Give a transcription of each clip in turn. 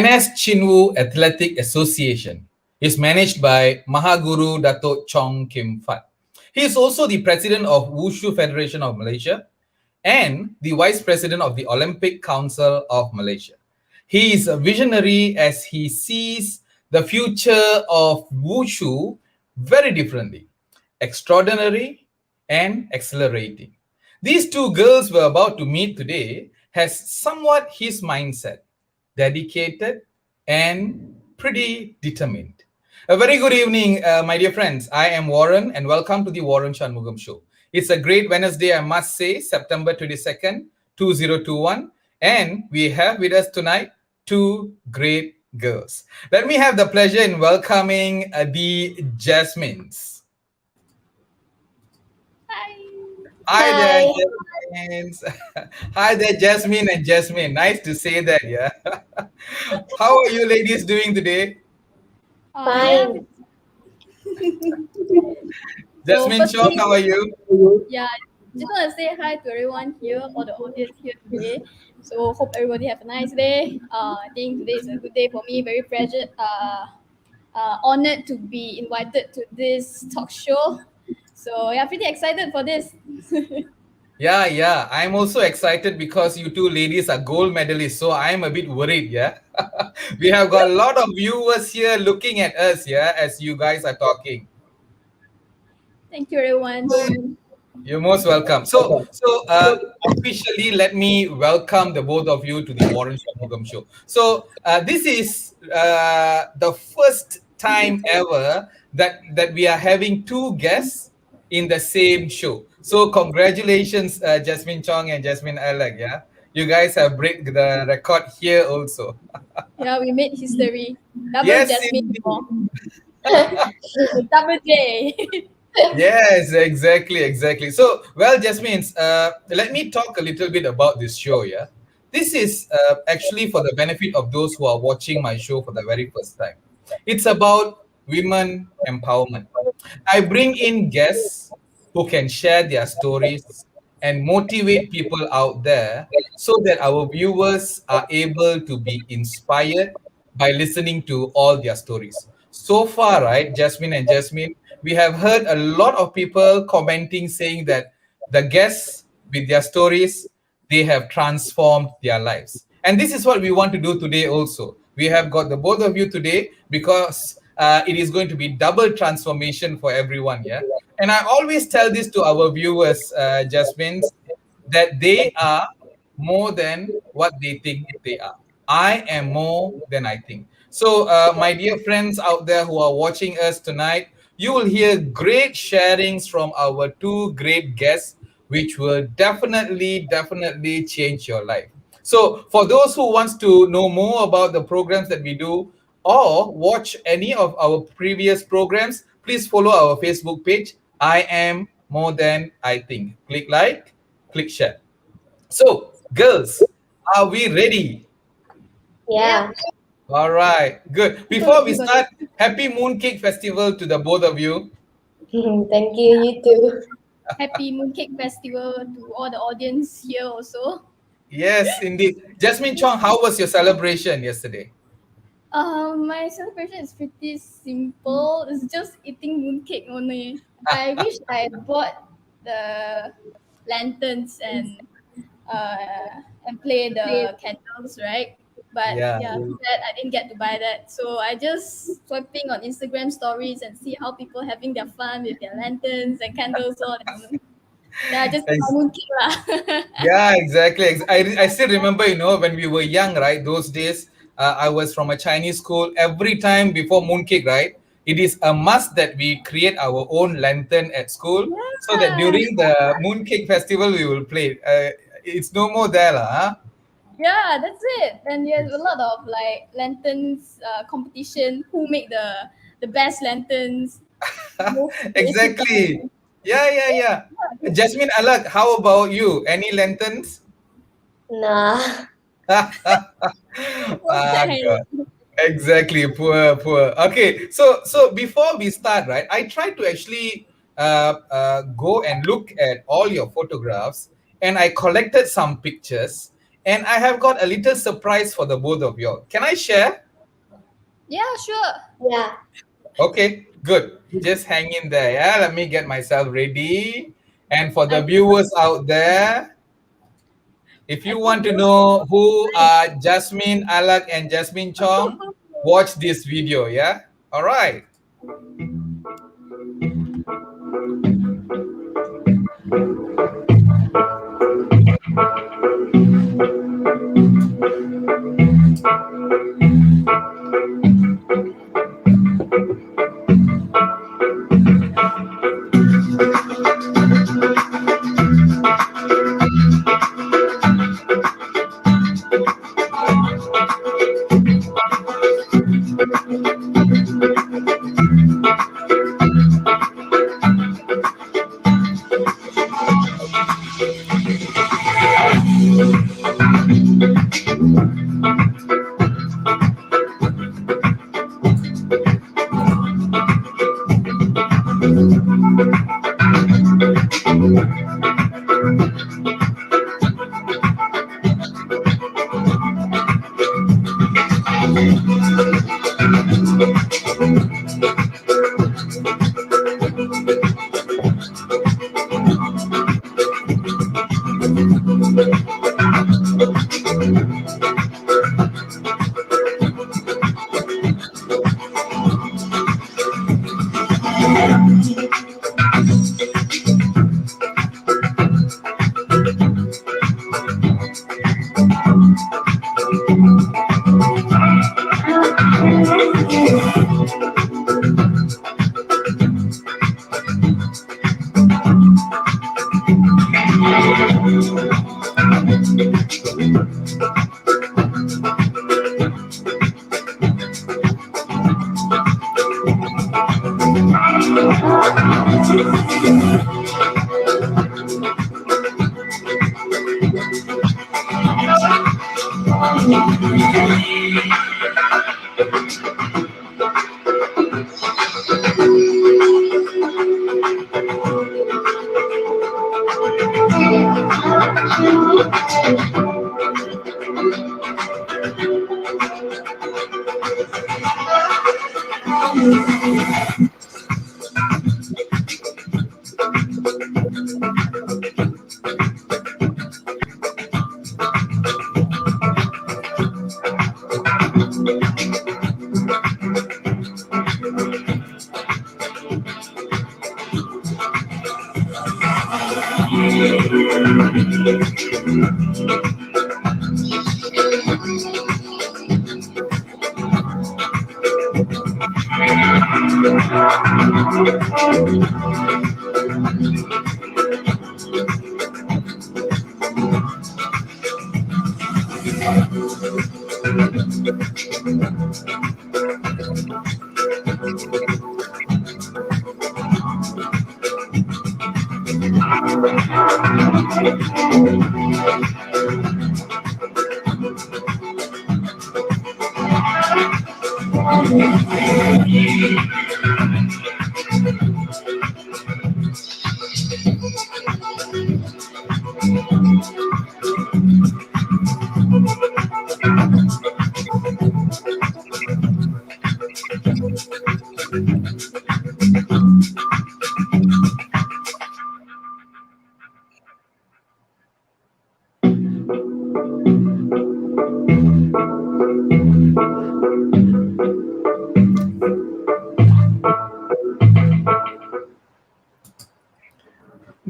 NS Chinwu Athletic Association is managed by Mahaguru Dato Chong Kim Fat. He is also the president of Wushu Federation of Malaysia and the vice president of the Olympic Council of Malaysia. He is a visionary as he sees the future of Wushu very differently, extraordinary and accelerating. These two girls we're about to meet today has somewhat his mindset, dedicated and pretty determined. A very good evening, my dear friends. I am Waran and welcome to the Waran Shanmugam Show. It's a great Wednesday, I must say, September 22nd, 2021. And we have with us tonight two great girls. Let me have the pleasure in welcoming the Jasmines. Hi there, Jasmines. Hi there, Jasmine and Jasmine. Nice to say that, yeah. How are you ladies doing today? Fine. Jasmine Chong, how are you? Yeah, just want to say hi to everyone here, all the audience here today. So hope everybody have a nice day. I think today is a good day for me. Very pleasure, honored to be invited to this talk show. So yeah, pretty excited for this. Yeah. I'm also excited because you two ladies are gold medalists. So I'm a bit worried, yeah. We have got a lot of viewers here looking at us, yeah, as you guys are talking. Thank you, everyone. You're most welcome. So officially, let me welcome the both of you to the Waran Shanmugam Show. So this is the first time ever that we are having two guests in the same show. So congratulations, Jasmine Chong and Jasmine Alec. Yeah, you guys have break the record here also. Yeah, we made history. Double Yes, Jasmine, indeed. double J. Yes, exactly. So, well, Jasmine, let me talk a little bit about this show. Yeah, this is actually for the benefit of those who are watching my show for the very first time. It's about women empowerment. I bring in guests who can share their stories and motivate people out there so that our viewers are able to be inspired by listening to all their stories. So far, right, Jasmine and Jasmine, we have heard a lot of people commenting saying that the guests with their stories, they have transformed their lives. And this is what we want to do today also. We have got the both of you today because it is going to be double transformation for everyone, yeah? And I always tell this to our viewers, Jasmine, that they are more than what they think they are. I am more than I think. So, my dear friends out there who are watching us tonight, you will hear great sharings from our two great guests, which will definitely change your life. So, for those who wants to know more about the programs that we do or watch any of our previous programs, please follow our Facebook page. I am more than I think. Click like, click share. So, girls, are we ready? Yeah. All right, good. Before we start, happy Mooncake Festival to the both of you. Thank you, you too. Happy Mooncake Festival to all the audience here also. Yes, indeed. Jasmine Chong, how was your celebration yesterday? My celebration is pretty simple. It's just eating mooncake only. I wish I bought the lanterns and play the candles, right? But Yeah. too bad I didn't get to buy that. So I just swiping on Instagram stories and see how people having their fun with their lanterns and candles on. And, yeah, just eat my mooncake lah. Yeah, exactly. I still remember, when we were young, right? Those days, I was from a Chinese school. Every time before Mooncake, right? It is a must that we create our own lantern at school so that during the Mooncake Festival, we will play. It's no more there, lah. Huh? Yeah, that's it. And there's a lot of like lanterns competition. Who make the best lanterns? Exactly. Yeah. Jasmine Alak, how about you? Any lanterns? Nah. God. Exactly, poor. Okay, so before we start, right, I tried to actually go and look at all your photographs, and I collected some pictures, And I have got a little surprise for the both of you. Can I share? Yeah, sure. Yeah. Okay, good. Just hang in there. Yeah, let me get myself ready. And for the I viewers out there, if I you put want to both. know who are Jasmine Alak and Jasmine Chong, watch this video. Yeah. All right.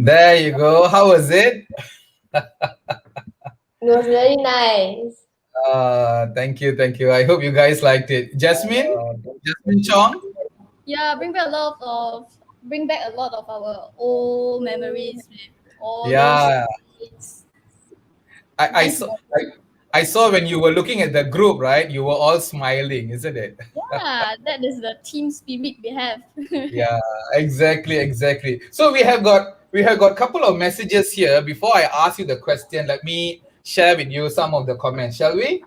There you go. How was it? It was very nice. Thank you, thank you. I hope you guys liked it. Jasmine Chong. Yeah, bring back a lot of our old memories with all those Yeah, kids. I Nice saw. moment. I saw when you were looking at the group, right? You were all smiling, isn't it? Yeah, that is the team spirit we have. Yeah, exactly, exactly. So we have got a couple of messages here. Before I ask you the question, let me share with you some of the comments, shall we?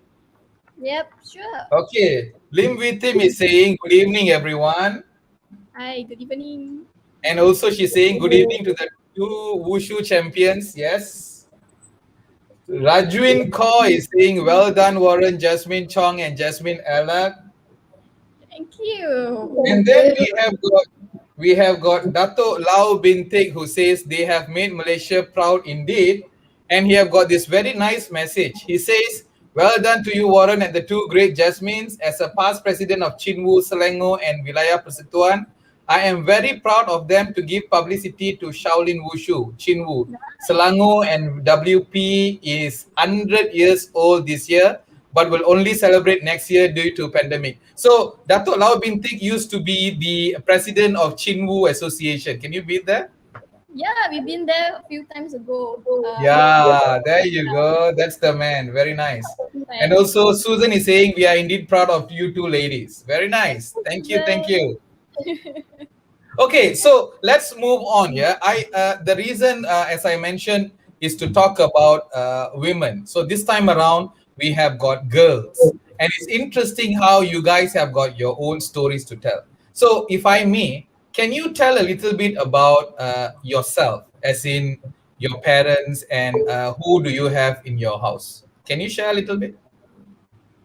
Yep, sure. Okay. Lim Vitim is saying good evening, everyone. Hi, good evening. And also she's saying good evening to the two wushu champions. Yes. Rajwin Kaur is saying, well done, Warren, Jasmine Chong, and Jasmine Ella. Thank you. And Thank then you. we have got Dato Lau Bintik who says they have made Malaysia proud indeed. And he have got this very nice message. He says, well done to you, Warren, and the two great Jasmines. As a past president of Chinwu, Selangor, and Wilayah Persekutuan, I am very proud of them to give publicity to Shaolin Wushu, Chinwu. Selangor and WP is 100 years old this year, but will only celebrate next year due to pandemic. So Dato Lau Bintik used to be the president of Chinwu Association. Can you beat that? Yeah, we've been there a few times ago. Yeah, there you go. That's the man. Very nice. And Like, also Susan is saying we are indeed proud of you two ladies. Very nice. Thank you. Thank the, you. Okay, so let's move on. Yeah, the reason, as I mentioned, is to talk about women. So this time around, we have got girls, and it's interesting how you guys have got your own stories to tell. So, if I may, can you tell a little bit about yourself, as in your parents, and who do you have in your house? Can you share a little bit?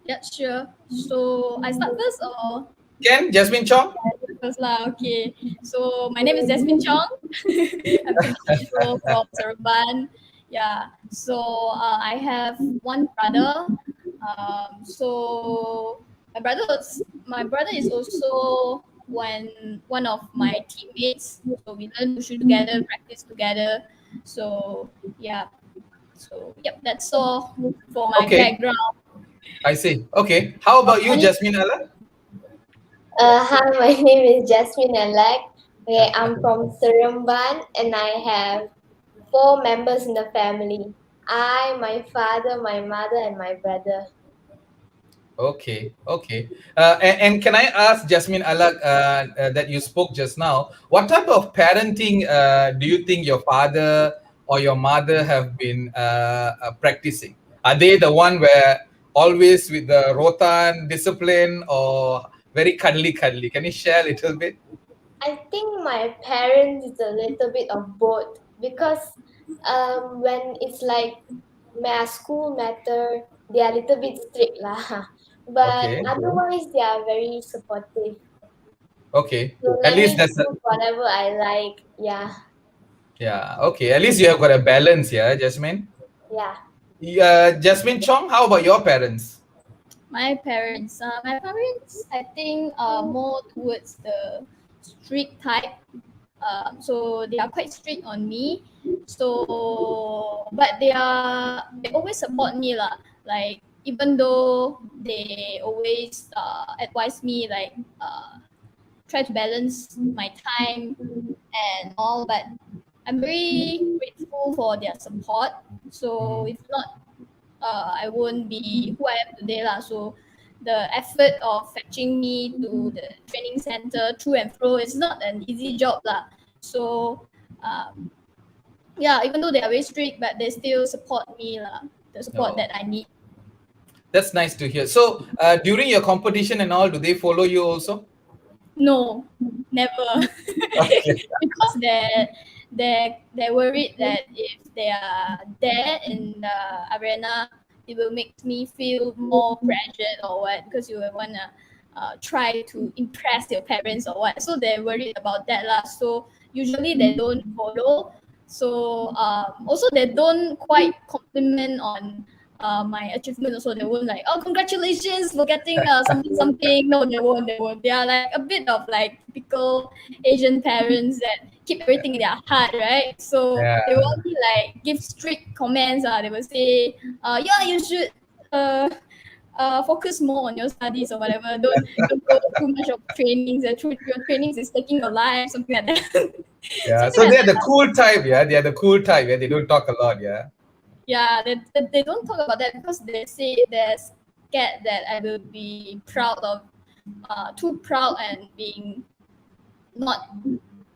yeah, sure. So I start first or Can Jasmine Chong? first lah? Okay. So my name is Jasmine Chong. I'm 20 years old from Seremban. Yeah. So I have one brother. So my brother is also one of my teammates. So we learn wushu together, practice together. So yeah. So yep, that's all for my Okay, background. I see. Okay, how about you, Jasmine Allah? Hi, my name is Jasmine Alec. Okay, I'm from Seremban and I have four members in the family. I, my father, my mother, and my brother. Okay, okay. And can I ask Jasmine Alak that you spoke just now, what type of parenting do you think your father or your mother have been practicing? Are they the one where always with the rotan discipline or very cuddly cuddly? Can you share a little bit? I think my parents is a little bit of both because when it's like my school matter, they are a little bit strict lah. But Okay, otherwise, they are very supportive. okay. So At let least me that's a, choose whatever I like. Yeah, yeah. Okay, at least you have got a balance, yeah, Jasmine. yeah. Jasmine Chong, how about your parents? My parents, I think, are more towards the strict type. So they are quite strict on me. So, but they always support me lah. Like even though they always advise me like try to balance my time and all, but I'm very grateful for their support. So Mhm. if not, I won't be who I am today lah. So the effort of fetching me to the training center through and fro is not an easy job lah. So um, yeah, even though they are very strict, but they still support me lah. The support No. that I need. That's nice to hear. So, during your competition and all, do they follow you also? No, never. Okay. Because they're worried that if they are there in the arena, it will make me feel more pressured or what, because you will wanna try to impress your parents or what. So they're worried about that lah. So usually they don't follow. So also they don't quite compliment on my achievement. Also they won't like, oh, congratulations for getting something something. No, they won't. They are like a bit of like typical Asian parents that keep everything in their heart, right? So Yeah. they will only like give strict comments. They will say, yeah, you should focus more on your studies or whatever. Don't go too much of trainings. Your trainings is taking your life, something like that. Yeah. Something So like they're that. the cool type. Yeah. They are the cool type. Yeah. They don't talk a lot. Yeah. Yeah, they don't talk about that because they say they're scared that I will be proud of too proud and being not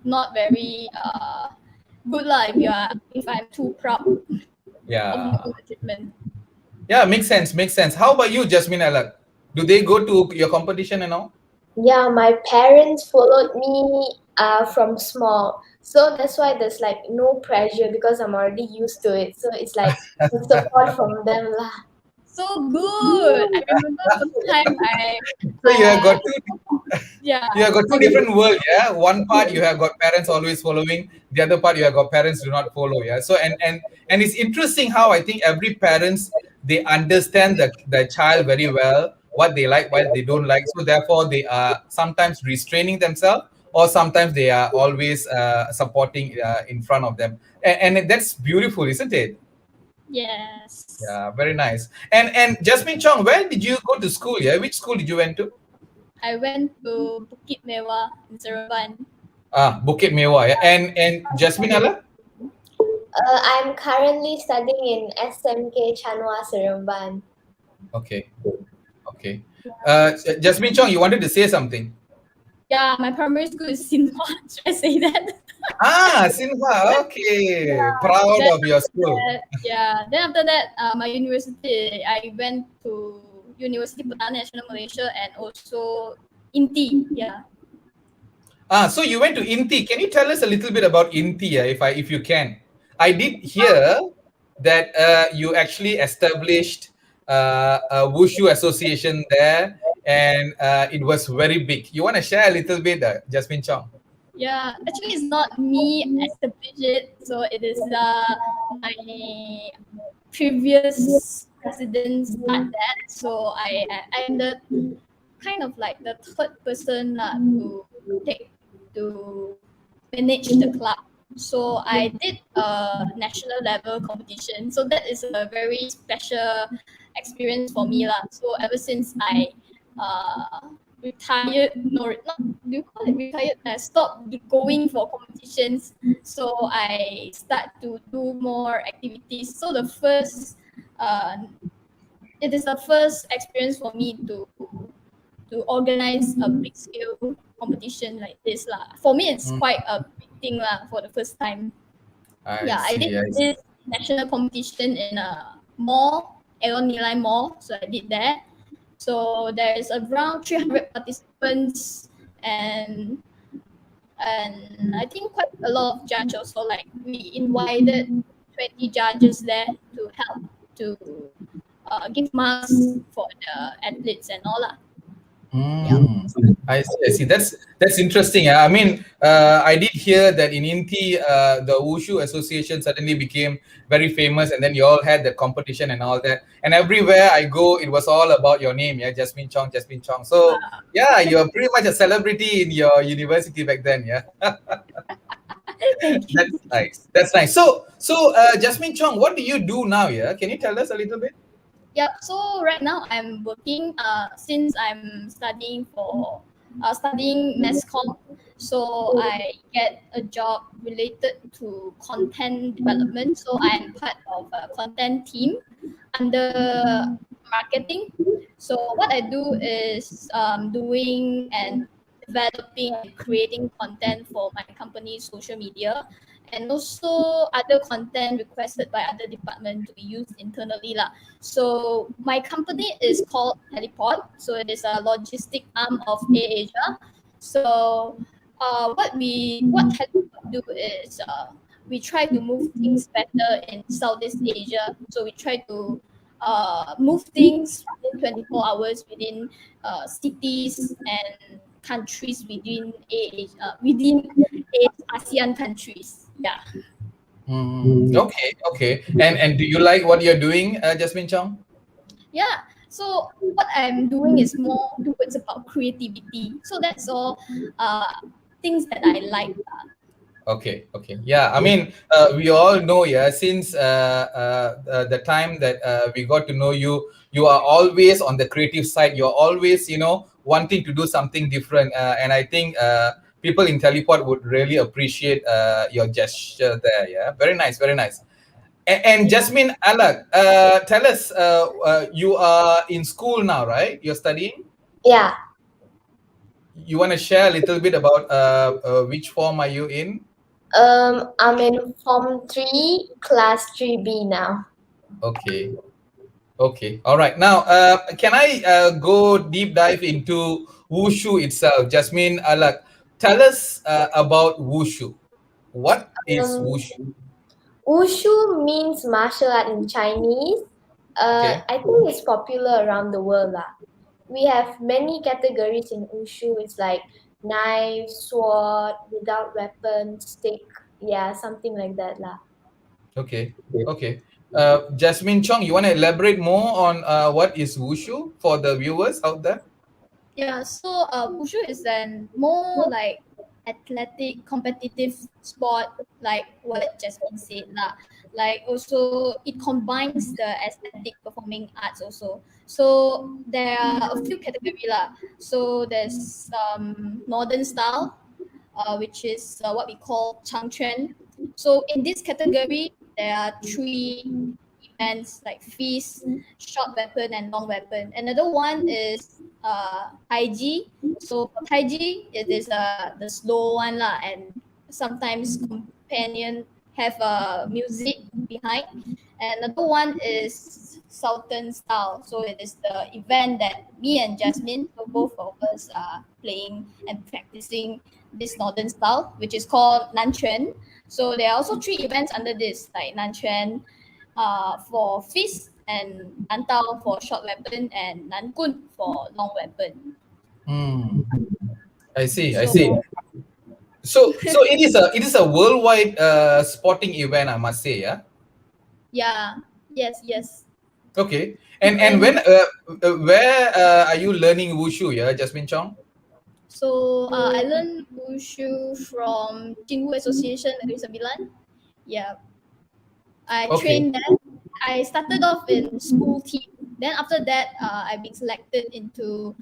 not very good lah if I'm too proud of my Yeah. own achievement. Yeah. Makes sense. Makes sense. How about you, Jasmine Alak? Do they go to your competition and all? Yeah, my parents followed me from small. So that's why there's like no pressure because I'm already used to it. So it's like the support from them lah. So good. I remember first time So you have got yeah, you have got I two remember. different world, yeah. One part you have got parents always following, the other part you have got parents do not follow, yeah. So and it's interesting how I think every parents, they understand the child very well, what they like, what they don't like, so therefore they are sometimes restraining themselves, or sometimes they are always supporting in front of them, and that's beautiful, isn't it? Yes. Yeah, very nice. And Jasmine Chong, where did you go to school? Yeah, which school did you went to? I went to Bukit Mewah in Seremban. Bukit Mewah, yeah. And Jasmine Allah? I'm currently studying in SMK Chanwa Seremban. Okay, okay. Jasmine Chong, you wanted to say something? Yeah, my primary school is Sinhua. Should I say that? Sinha. Okay, proud Then of your school. yeah. Then after that, my university, I went to University Petani Nasional Malaysia and also INTI. Yeah. So you went to Inti. Can you tell us a little bit about Inti, if you can? I did hear that you actually established a wushu association there, and it was very big. You want to share a little bit, Jasmine Chong? Yeah, actually, it's not me established it. So it is my previous presidents at that. So I'm the kind of like the third person to take to manage the club. So I did a national level competition. So that is a very special experience for me lah. So ever since I retired, no, not do you call it retired? I stopped going for competitions. So I start to do more activities. So the first, it is the first experience for me to organize a big scale competition like this lah. For me, it's Mm, quite a big thing lah for the first time. I Yeah, I did see. I see. this national competition in a mall, Aeon Nilai Mall. So I did that. So there is around 300 participants and I think quite a lot of judges also. Like we invited 20 judges there to help to give marks for the athletes and all lah. Yeah. Mm, I see. I see. That's interesting. Yeah. I mean, I did hear that in Inti, the Wushu Association suddenly became very famous, and then you all had the competition and all that. And everywhere I go, it was all about your name. Yeah, Jasmine Chong, Jasmine Chong. So yeah, you're pretty much a celebrity in your university back then. Yeah, Thank you. that's nice. That's nice. So, Jasmine Chong, what do you do now? Yeah, can you tell us a little bit? Yeah, so right now I'm working since I'm studying for studying mass comm. So I get a job related to content development. So I'm part of a content team under marketing. So what I do is doing and developing and creating content for my company's social media and also other content requested by other departments to be used internally lah. So my company is called Teleport. So it is a logistic arm of AirAsia. So what Teleport do is we try to move things better in Southeast Asia. So we try to move things within 24 hours within cities and countries within ASEAN countries. Yeah. Okay, okay. And do you like what you're doing, Jasmine Chong? Yeah. So what I'm doing is more towards about creativity. So that's all things that I like. Okay, okay. Yeah, I mean, we all know, yeah, since the time that we got to know you, you are always on the creative side. You're always, wanting to do something different. And I think people in Teleport would really appreciate your gesture there. Yeah, very nice, very nice. And Jasmine Alak, tell us, you are in school now, right? You're studying? Yeah. You want to share a little bit about which form are you in? I'm in Form 3, Class 3B now. Okay. Okay. All right. Now, can I go deep dive into wushu itself? Jasmine Alak, tell us about wushu. What is Um, wushu? Wushu means martial art in Chinese. Okay. I think it's popular around the world lah. We have many categories in Wushu. It's like knife, sword, without weapon, stick. Yeah, something like that lah. Okay. Okay. Jasmine Chong, you want to elaborate more on what is wushu for the viewers out there? Yeah, so wushu is an more like athletic, competitive sport, like what Jasmine said lah. Like also, it combines the aesthetic performing arts also. So there are a few category lah. So there's modern style, which is what we call changquan. So in this category, there are three events like feast, short weapon, and long weapon. Another one is taiji. So for taiji, it is the slow one lah, and sometimes companion have a music behind. And another one is Sultan style. So it is the event that me and Jasmine, so both of us are playing and practicing this northern style, which is called Nanquan. So there are also three events under this, like Nanquan for fist, and Nantao for short weapon, and Nankun for long weapon. Hmm. I see. I So see. So it is a worldwide sporting event, I must say. Yeah. yeah, yes, yes. Okay. And And when where are you learning wushu? Yeah, Jasmine Chong. so I learned wushu from Jinwu Association Negeri Sembilan. Yeah, I Okay. trained there. I started off in school team. Then after that, I've been selected into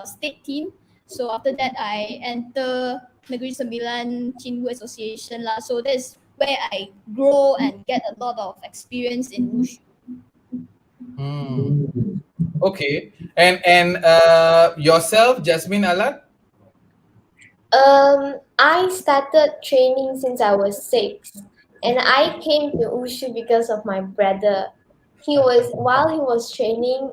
state team. So after that, I enter Negeri Sembilan Chinwu Association lah. So that's where I grow and get a lot of experience in wushu. Hmm. Okay. And yourself, Jasmine Alat. I started training since I was 6, and I came to Wushu because of my brother. While he was training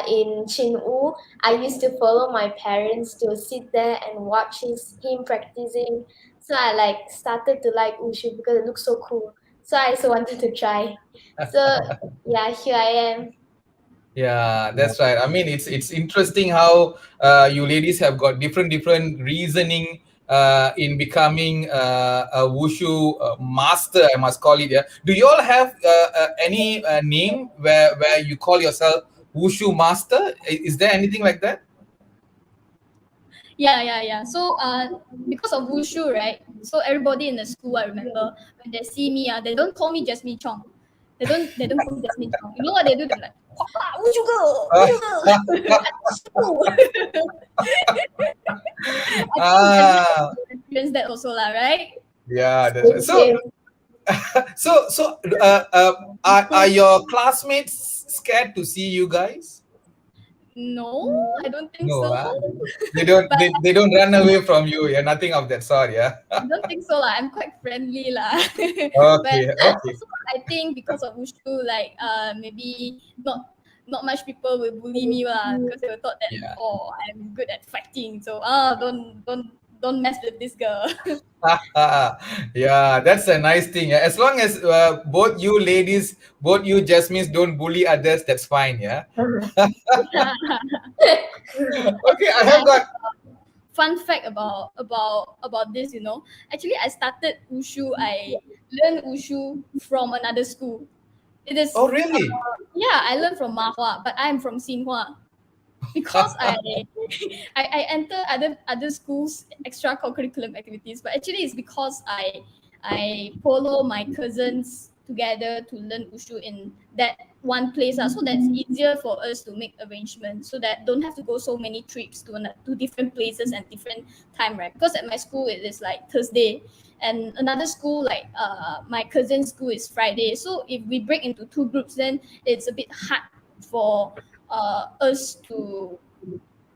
in Chinwu, I used to follow my parents to sit there and watch him practicing. So I like started to like Wushu because it looks so cool. So I also wanted to try. So yeah, here I am. Yeah, that's right. I mean, it's interesting how you ladies have got different reasoning in becoming a wushu master. I must call it. Yeah. Do you all have any name where you call yourself wushu master? Is there anything like that? Yeah, yeah, yeah. So because of wushu, right? So everybody in the school, I remember when they see me, they don't call me Jasmine Chong. They don't call me Jasmine Chong. You know what they do? They're like, "Wah, wushu girl, wushu girl." I think Jasmine Ah, experienced that also lah, right? yeah, that's right. Same, So same. are your classmates scared to see you guys? No, I don't think No, so. they don't But they don't run away from you. Yeah, nothing of that sort. Yeah. I don't think so lah. I'm quite friendly lah. But Okay, okay. also I think because of wushu, like maybe not much people will bully me lah, because they will thought that, Yeah. oh, I'm good at fighting. So don't mess with this girl. Yeah, that's a nice thing. Yeah. As long as both you ladies, both you Jasmines don't bully others, that's fine. Yeah. Okay, I Actually, I have got. have fun fact about this. Actually, I started wushu. I learned wushu from another school. It is Oh, really? yeah, I learned from Mahua, but I'm from Xinhua. Because I enter other schools extra curriculum activities, but actually it's because I follow my cousins together to learn wushu in that one place, so that's easier for us to make arrangements, so that don't have to go so many trips to different places and different time, right? Because at my school it is like Thursday, and another school, like my cousin's school, is Friday. So if we break into two groups, then it's a bit hard for us to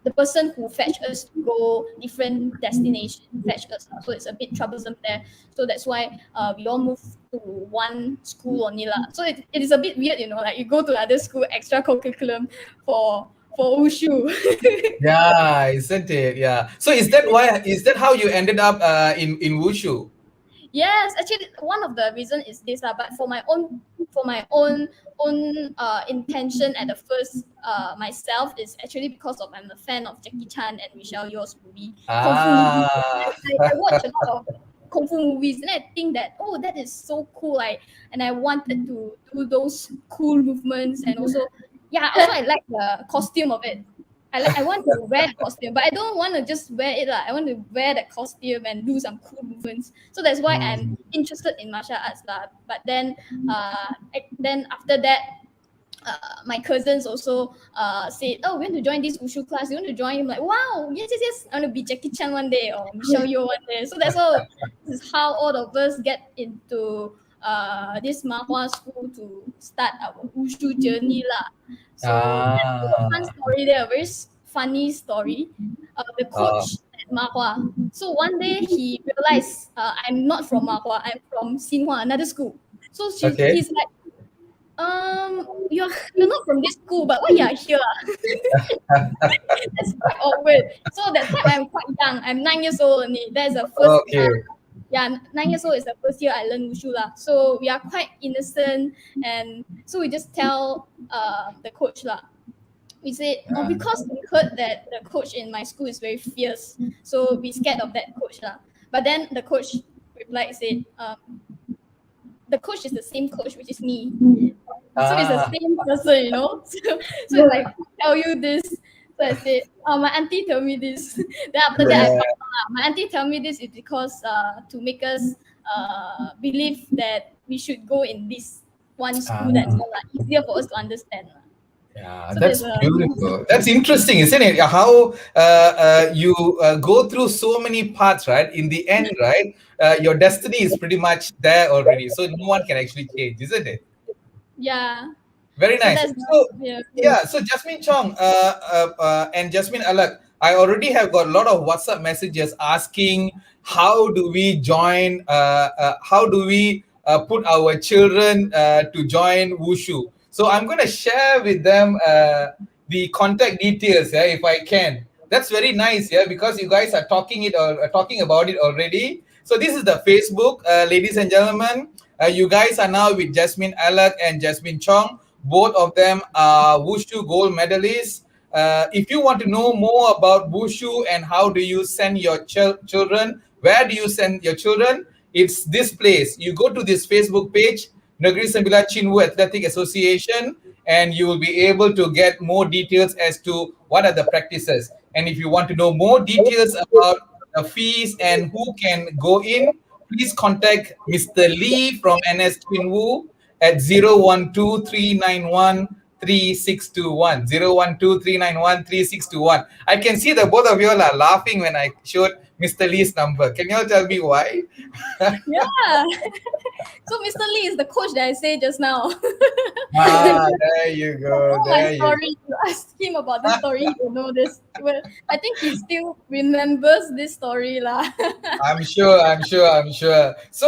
the person who fetch us to go different destination fetch us, so it's a bit troublesome there. So that's why we all move to one school only lah. So it is a bit weird, like you go to other school extra curriculum for for wushu. Yeah, isn't it? Yeah. So is that why? Is that how you ended up in wushu? Yes, actually, one of the reason is this lah. But for my own intention at the first myself is actually because of I'm a fan of Jackie Chan and Michelle Yeoh's movie Kung Fu movie. Ah, I watch a lot of Kung Fu movies and I think that oh that is so cool. I wanted to do those cool movements and also yeah also I like the costume of it. I want to wear the costume, but I don't want to just wear it. Lah. I want to wear the costume and do some cool movements. So that's why I'm mm, interested in martial arts. Lah. But then, then after that, my cousins also said, "Oh, we want to join this wushu class. You want to join?" I'm like, "Wow, yes, yes, yes! I want to be Jackie Chan one day or Michelle Yeoh one day." So that's all. This is how all of us get into this Mahua school to start our wushu journey, lah. So there's a fun ah, story there, a very funny story. The oh, coach at Mahua. So one day he realized I'm not from Mahua. I'm from Xinhua, another school. So okay. he's like, you're not from this school, but why you are here? That's quite awkward. So that time I'm quite young. I'm 9 years old only. That's the first Okay. yeah, 9 years old is the first year I learned wushu lah. So we are quite innocent, and so we just tell the coach lah. We said, oh, Ah, because we heard that the coach in my school is very fierce, so we scared of that coach lah. But then the coach replied, said, the coach is the same coach, which is me. So it's the ah, same person, you know. So it's like tell you this. So I said, oh, my auntie told me this. Then after that, I yeah. found out my auntie tell me this is because to make us believe that we should go in this one school that's Ah. more like easier for us to understand. Yeah, So there's that's a beautiful. That's interesting, isn't it? How you go through so many paths, right? In the end, right, your destiny is pretty much there already, so no one can actually change, isn't it? yeah. Very So nice. that's So yeah. yeah, so Jasmine Chong and Jasmine Alak, I already have got a lot of WhatsApp messages asking how do we join, how do we put our children to join Wushu. So I'm going to share with them the contact details, yeah, if I can. That's very nice, yeah, because you guys are talking talking about it already. So this is the Facebook, ladies and gentlemen. You guys are now with Jasmine Alak and Jasmine Chong. Both of them are Wushu gold medalists. If you want to know more about Wushu and how do you send your children, where do you send your children? It's this place. You go to this Facebook page, Negeri Sembilan Chinwu Athletic Association, and you will be able to get more details as to what are the practices. And if you want to know more details about the fees and who can go in, please contact Mr. Lee from NS Chinwu at 012-391-3621. 012-391-3621. I can see the both of you all are laughing when I showed Mr. Lee's number. Can you all tell me why? Yeah. So Mr. Lee is the coach that I say just now. Ah, there you go. Know my There you story. You ask him about this story, he will know this. Well, I think he still remembers this story lah. I'm sure, I'm sure, I'm sure. So,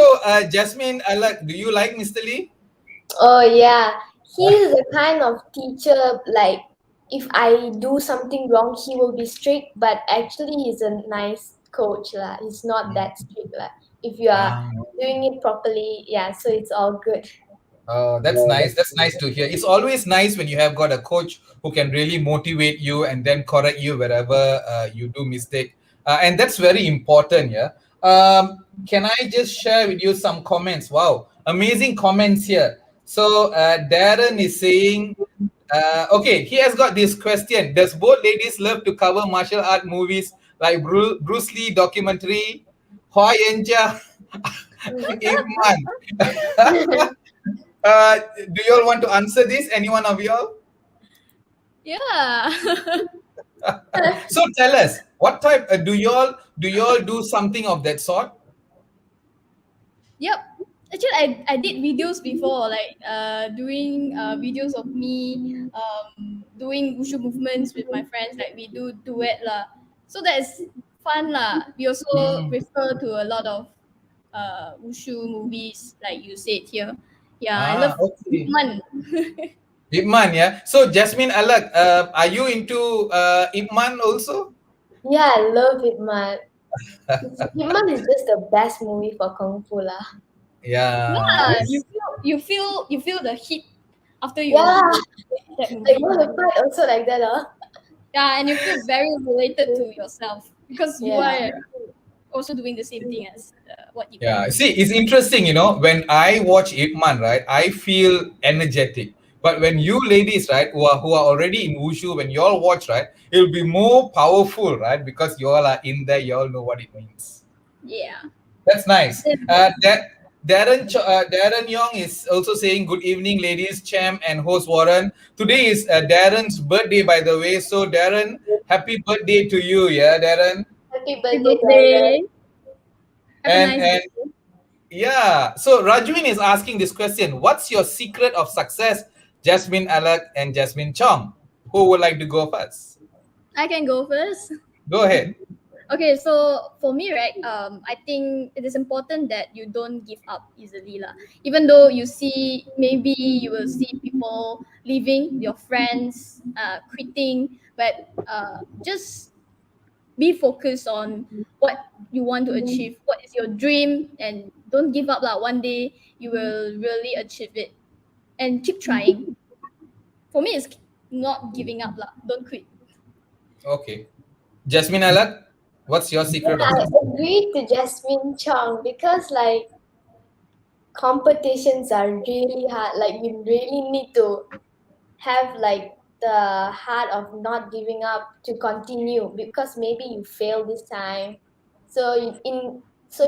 Jasmine, do you like Mr. Lee? Oh yeah, he's the kind of teacher like if I do something wrong, he will be strict, but actually he's a nice coach lah. He's not that strict lah. If you are Ah, doing it properly, yeah, so it's all good. oh, that's nice. That's nice to hear. It's always nice when you have got a coach who can really motivate you and then correct you wherever you do mistake. And that's very important. Yeah. Can I just share with you some comments? Wow, amazing comments here. So Darren is saying, okay, he has got this question. Does both ladies love to cover martial art movies like Bruce Lee documentary, Hoi Enja, Ip Man? Do you all want to answer this? Any one of you all? Yeah. So tell us, what type do you all do something of that sort? Yep. Actually, I did videos before, like doing videos of me doing wushu movements with my friends. Like we do duet lah. So that's fun lah. We also Hmm. refer to a lot of wushu movies, like you said here. Yeah, I Ah, love okay. movement. Ip Man, yeah. So Jasmine Alak, are you into Ip Man also? Yeah, I love Hitman. Hitman is just the best movie for Kung Fu lah. Yeah, Yeah, it's you feel the heat after Yeah, you watch that like movie. want to fight also like that, huh? Yeah, and you feel very related to yourself because you Yeah. are also doing the same thing as what Ip Man yeah. is See, doing. it's interesting, when I watch Ip Man, right, I feel energetic. But when you ladies, right, who are already in wushu, when you all watch, right, it'll be more powerful, right, because you all are in there, you all know what it means. Yeah. That's nice. Then- Darren Young is also saying good evening, ladies, Cham and host Warren. Today is Darren's birthday, by the way. So Darren, happy birthday to you, yeah, Darren. Happy Happy birthday, Darren. birthday. Have a And nice day. and yeah, so Rajwin is asking this question: what's your secret of success, Jasmine Alak and Jasmine Chong? Who would like to go first? I can go first. Go ahead. Okay, so for me, right, I think it is important that you don't give up easily, lah. Even though you see, maybe you will see people leaving, your friends, quitting, but just be focused on what you want to achieve, what is your dream, and don't give up, lah. One day you will really achieve it, and keep trying. For me, it's not giving up, lah. Don't quit. Okay. Jasmine Alak, what's your secret Yeah, of I success? agree to Jasmine Chong because like competitions are really hard. Like you really need to have like the heart of not giving up to continue because maybe you fail this time. So you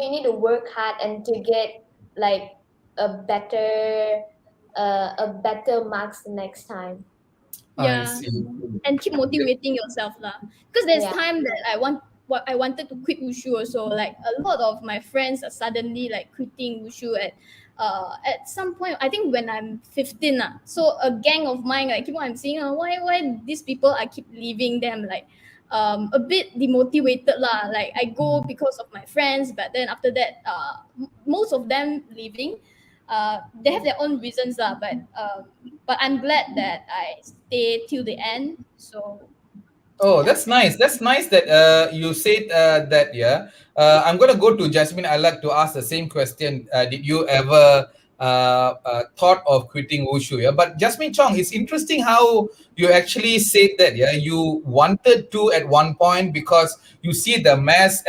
need to work hard and to get like a better a better marks the next time. I Yeah, see. and keep motivating yourself lah. Because there's Yeah. time that I wanted to quit wushu also. Like a lot of my friends are suddenly like quitting wushu at some point. I think when I'm 15 So a gang of mine like keep on I'm seeing why these people I keep leaving them like a bit demotivated lah. Like I go because of my friends, but then after that most of them leaving. They have their own reasons lah, but I'm glad that I stay till the end. So Oh, yeah. that's nice. That's nice that you said that. Yeah, I'm gonna go to Jasmine. I'd like to ask the same question. Did you ever thought of quitting wushu? Yeah, but Jasmine Chong, it's interesting how you actually said that. Yeah, you wanted to at one point because you see the mass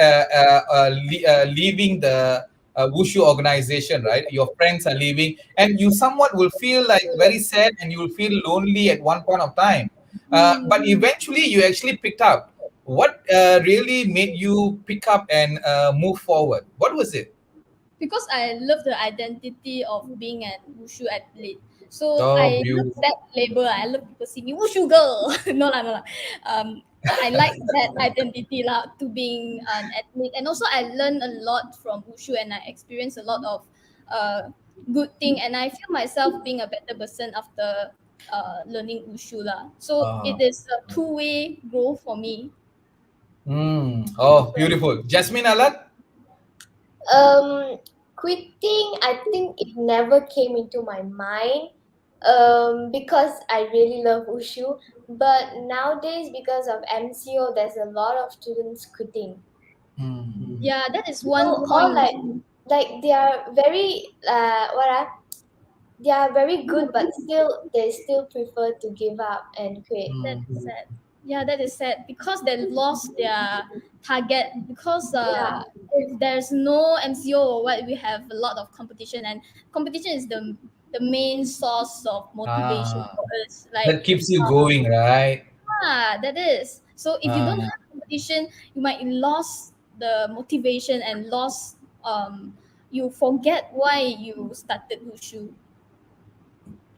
leaving the wushu organization, right? Your friends are leaving, and you somewhat will feel like very sad, and you will feel lonely at one point of time, but Hmm. eventually you actually picked up. What really made you pick up and move forward? What was it? Because I love the identity of being an wushu athlete. So Oh, I love beautiful. that label. I love people see me wushu girl. No lah, no lah. I like that identity lah to being an athlete, and also I learned a lot from wushu, and I experienced a lot of good thing, and I feel myself being a better person after learning wushu lah. So Ah. it is a two-way growth for me. Oh, beautiful. Jasmine Alat? Um, Quitting, I think it never came into my mind because I really love Wushu. But nowadays, because of MCO, there's a lot of students quitting. Hmm. Yeah, that is So one all point. like they are very they are very good, but still they still prefer to give up and quit. That's Hmm. sad. Yeah, that is sad because they lost their target. Because Yeah, if there's no MCO or what, we have a lot of competition, and competition is the main source of motivation Ah, for us. Like that keeps you going, right? that is. So if you don't Ah. have competition, you might lose the motivation and lost you forget why you started wushu.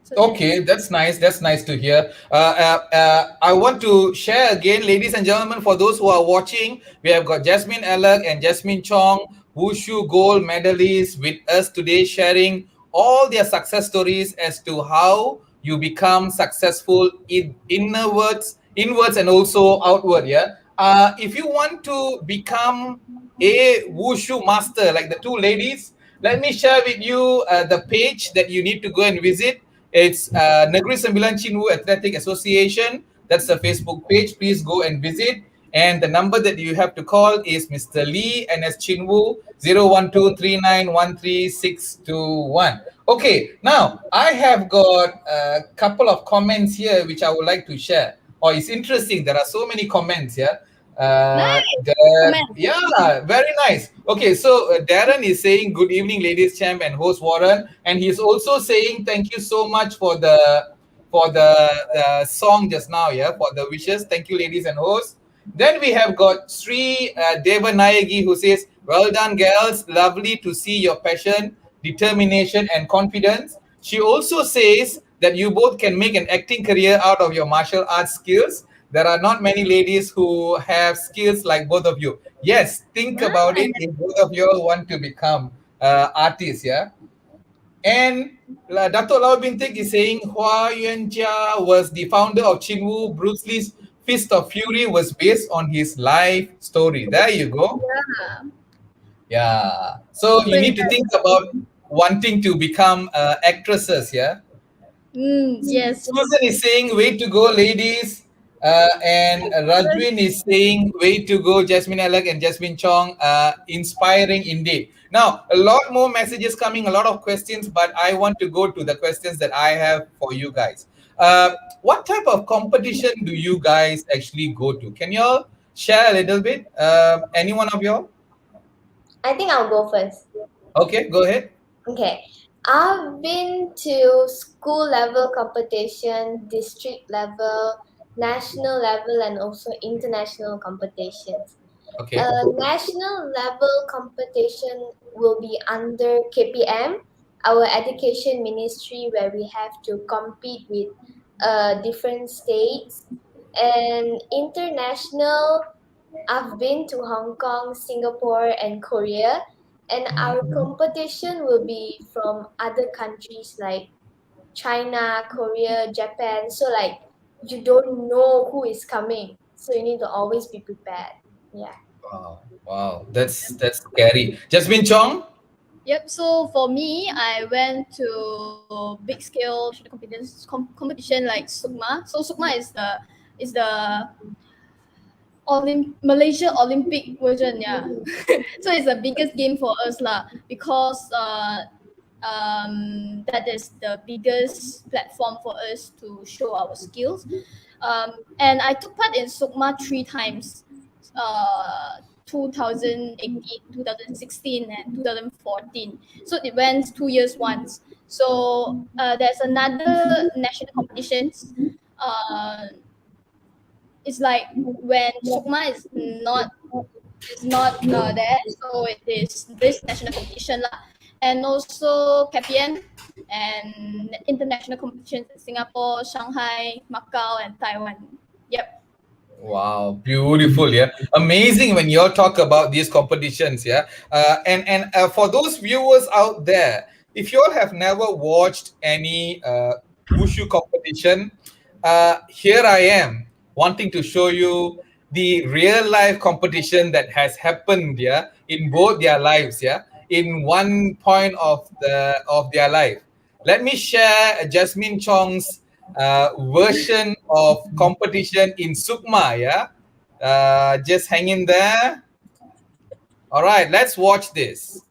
So that is Okay, that's nice. That's nice to hear. I want to share again, ladies and gentlemen, for those who are watching, we have got Jasmine Alak and Jasmine Chong, Wushu gold medalists, with us today, sharing all their success stories as to how you become successful in inwards and also outward. Yeah. If you want to become a Wushu master like the two ladies, let me share with you the page that you need to go and visit. It's Negeri Sembilan Chinwu Athletic Association. That's the Facebook page. Please go and visit. And the number that you have to call is Mr. Lee NS Chinwu 012391361. Okay, now I have got a couple of comments here which I would like to share. Oh, it's interesting. There are so many comments here. Nice. Comment. Yeah, very nice. Okay, so Darren is saying good evening, ladies champ and host Warren, and he's also saying thank you so much for the song just now. Yeah, for the wishes. Thank you, ladies and hosts. Then we have got Sri Deva Nayagi who says, "Well done, girls. Lovely to see your passion, determination, and confidence." She also says that you both can make an acting career out of your martial arts skills. There are not many ladies who have skills like both of you. Yes, think about it. Nice. If both of you want to become artists, yeah. And Dato' Lau Bintik is saying Hua Yuanjia was the founder of Chinwu. Bruce Lee's Fist of Fury was based on his life story. There you go. Yeah. Yeah. So So you need to think about wanting to become actresses, yeah. yes. Susan is saying, way to go, ladies. And Rajwin is saying, way to go, Jasmine Alec and Jasmine Chong. Inspiring indeed. Now, a lot more messages coming, a lot of questions, but I want to go to the questions that I have for you guys. What type of competition do you guys actually go to? Can you all share a little bit? Any one of y'all? I think I'll go first. Okay, go ahead. Okay. I've been to school level competition, district level, national level, and also international competitions. Okay. National level competition will be under KPM, our education ministry, where we have to compete with different states. And international, I've been to Hong Kong, Singapore, and Korea, and our competition will be from other countries like China, Korea, Japan. So like you don't know who is coming, so you need to always be prepared. Yeah. Wow, wow, that's scary. Jasmine Chong. Yep. So for me, I went to big scale national competition like SUKMA. So SUKMA is the Malaysia Olympic version, yeah. So it's the biggest game for us lah, because that is the biggest platform for us to show our skills. And I took part in SUKMA 3 times, 2018, 2016, and 2014. So it went 2 years once. So there's another national competitions. Uh, it's like when SUKMA is not there, so it is this national competition lah, and also KPM and international competitions in Singapore, Shanghai, Macau, and Taiwan. Yep. Wow, beautiful, yeah. Amazing when you all talk about these competitions, yeah. And for those viewers out there, if you all have never watched any wushu competition, here I am wanting to show you the real life competition that has happened, yeah, in both their lives, yeah, in one point of their life. Let me share Jasmine Chong's version of competition in Sukma. Yeah, just hang in there. All right, let's watch this.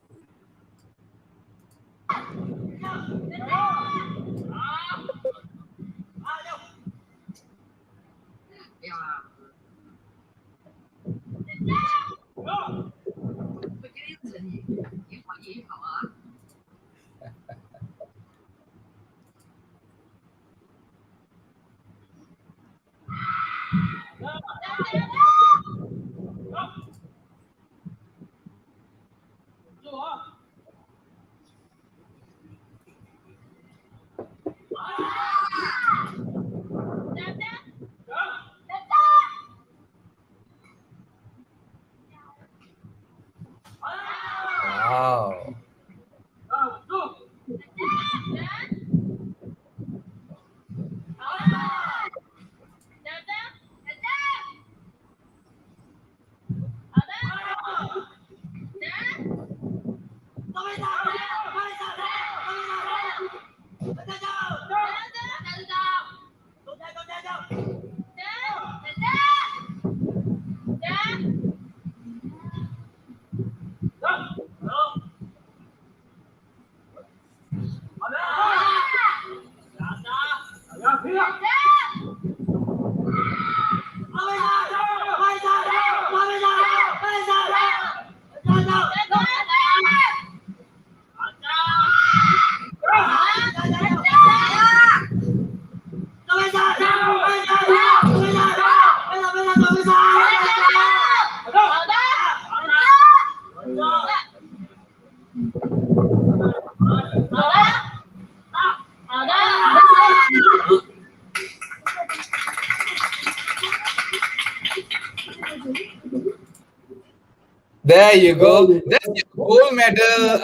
There you go. That's your gold medal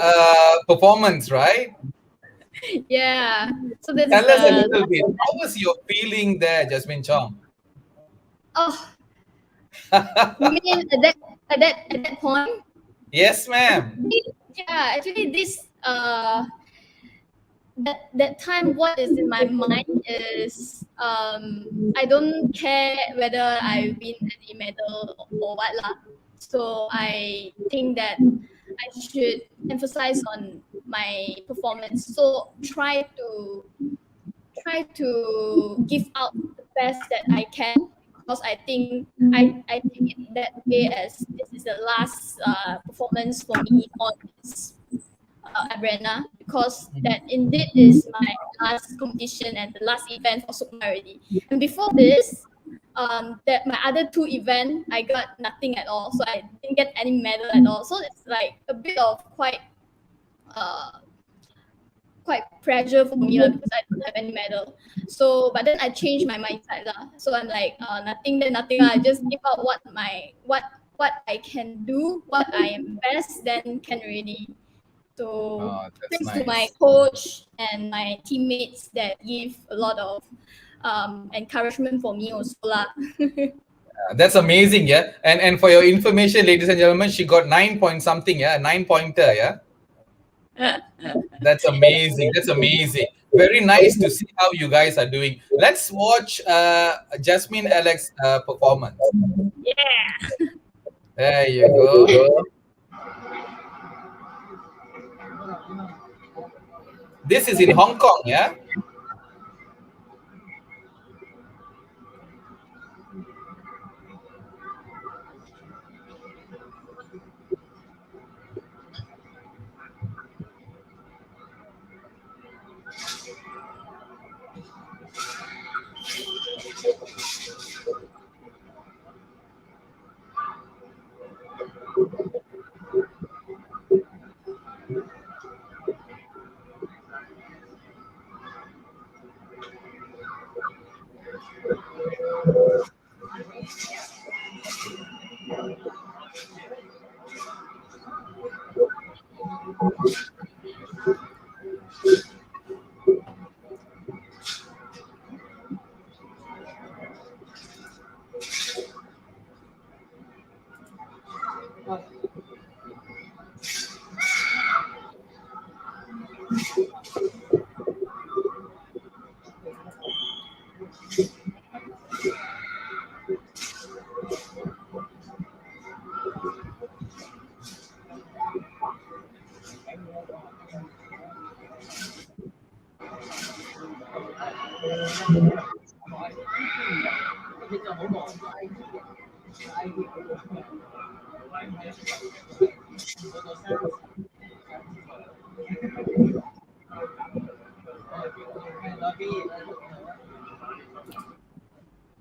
performance, right? Yeah. So this is Tell us a the little bit. How was your feeling there, Jasmine Chong? oh, you mean at that point? Yes, ma'am. Yeah, actually this that time what is in my mind is I don't care whether I win any medal or what lah. So I think that I should emphasize on my performance. So try to give out the best that I can, because I think I take it that way, as this is the last performance for me on this arena, because that indeed is my last competition and the last event for Sukma already. And before this, that my other two event I got nothing at all, so I didn't get any medal at all. So it's like a bit of uh, quite pressure for me lah, because I don't have any medal. So but then I changed my mindset lah. So I'm like nothing then nothing lah. I just give out what I can do, what I am best, then can already. So Oh, that's thanks to my nice. coach and my teammates that give a lot of encouragement for me also lah. That's amazing, yeah. And for your information, ladies and gentlemen, she got 9 point something, yeah, 9 pointer, yeah. That's amazing. That's amazing. Very nice to see how you guys are doing. Let's watch Jasmine Alex performance. Yeah. There you go. This is in Hong Kong, yeah.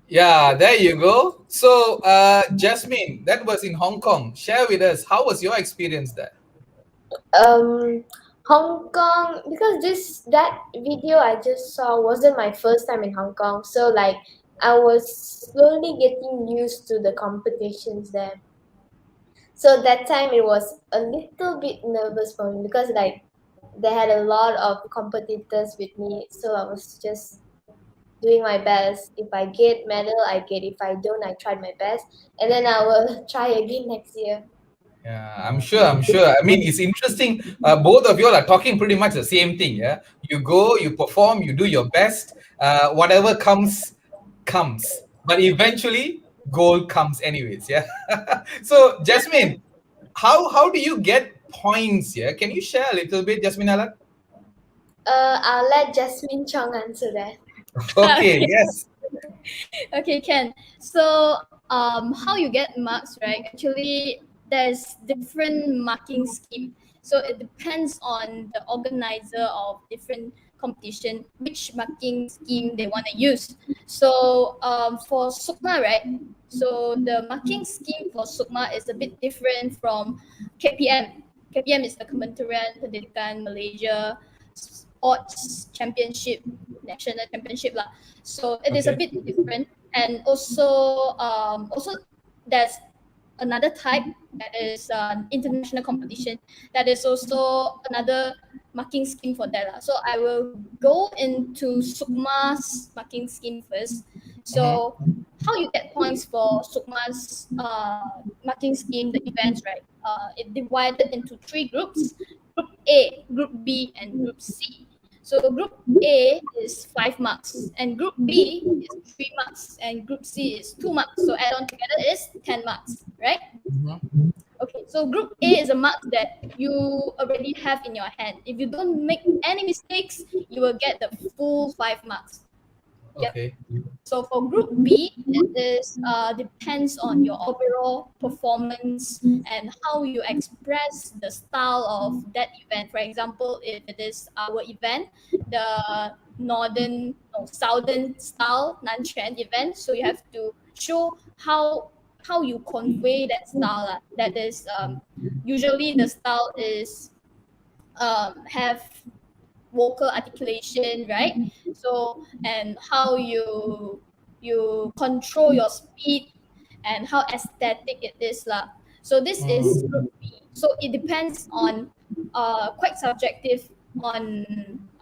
Yeah, there you go. So, Jasmine, that was in Hong Kong. Share with us, how was your experience there? Um, Hong Kong, because that video I just saw wasn't my first time in Hong Kong, so like I was slowly getting used to the competitions there. So that time it was a little bit nervous for me because like they had a lot of competitors with me, so I was just doing my best. If I get medal, I get. If I don't, I tried my best, and then I will try again next year. Yeah, I'm sure. I'm sure. I mean, it's interesting. Both of you all are talking pretty much the same thing. Yeah, you go, you perform, you do your best. Whatever comes, comes. But eventually, goal comes anyways. Yeah. So, Jasmine, how do you get points? Yeah, can you share a little bit, Jasmine Alan? I'll let Jasmine Chong answer that. Okay. Okay. Yes. Okay, Ken. So, how you get marks, right? Actually, there's different marking scheme. So it depends on the organizer of different competition, which marking scheme they want to use. So, for Sukma, right? So the marking scheme for Sukma is a bit different from KPM. KPM is the Kementerian Pendidikan Malaysia Sports Championship, National Championship lah. So it is a Okay. bit different, and also there's another type that is international competition. That is also another marking scheme for that. So I will go into Sukma's marking scheme first. Mhm. So how you get points for Sukma's marking scheme, the events, right? It divided into three groups: Group A, Group B, and Group C. So Group A is 5 marks, and Group B is 3 marks, and Group C is 2 marks. So add on together is 10 marks, right? Mhm. Okay, so Group A is a mark that you already have in your hand. If you don't make any mistakes, you will get the full 5 marks. Yep. Okay. So for Group B, it is depends on your overall performance and how you express the style of that event. For example, if it is our event, the southern style Nanquan event, so you have to show how you convey that style. That is usually the style is have vocal articulation, right? So and how you control your speed and how aesthetic it is lah. So this is Mm. group B. So it depends on quite subjective on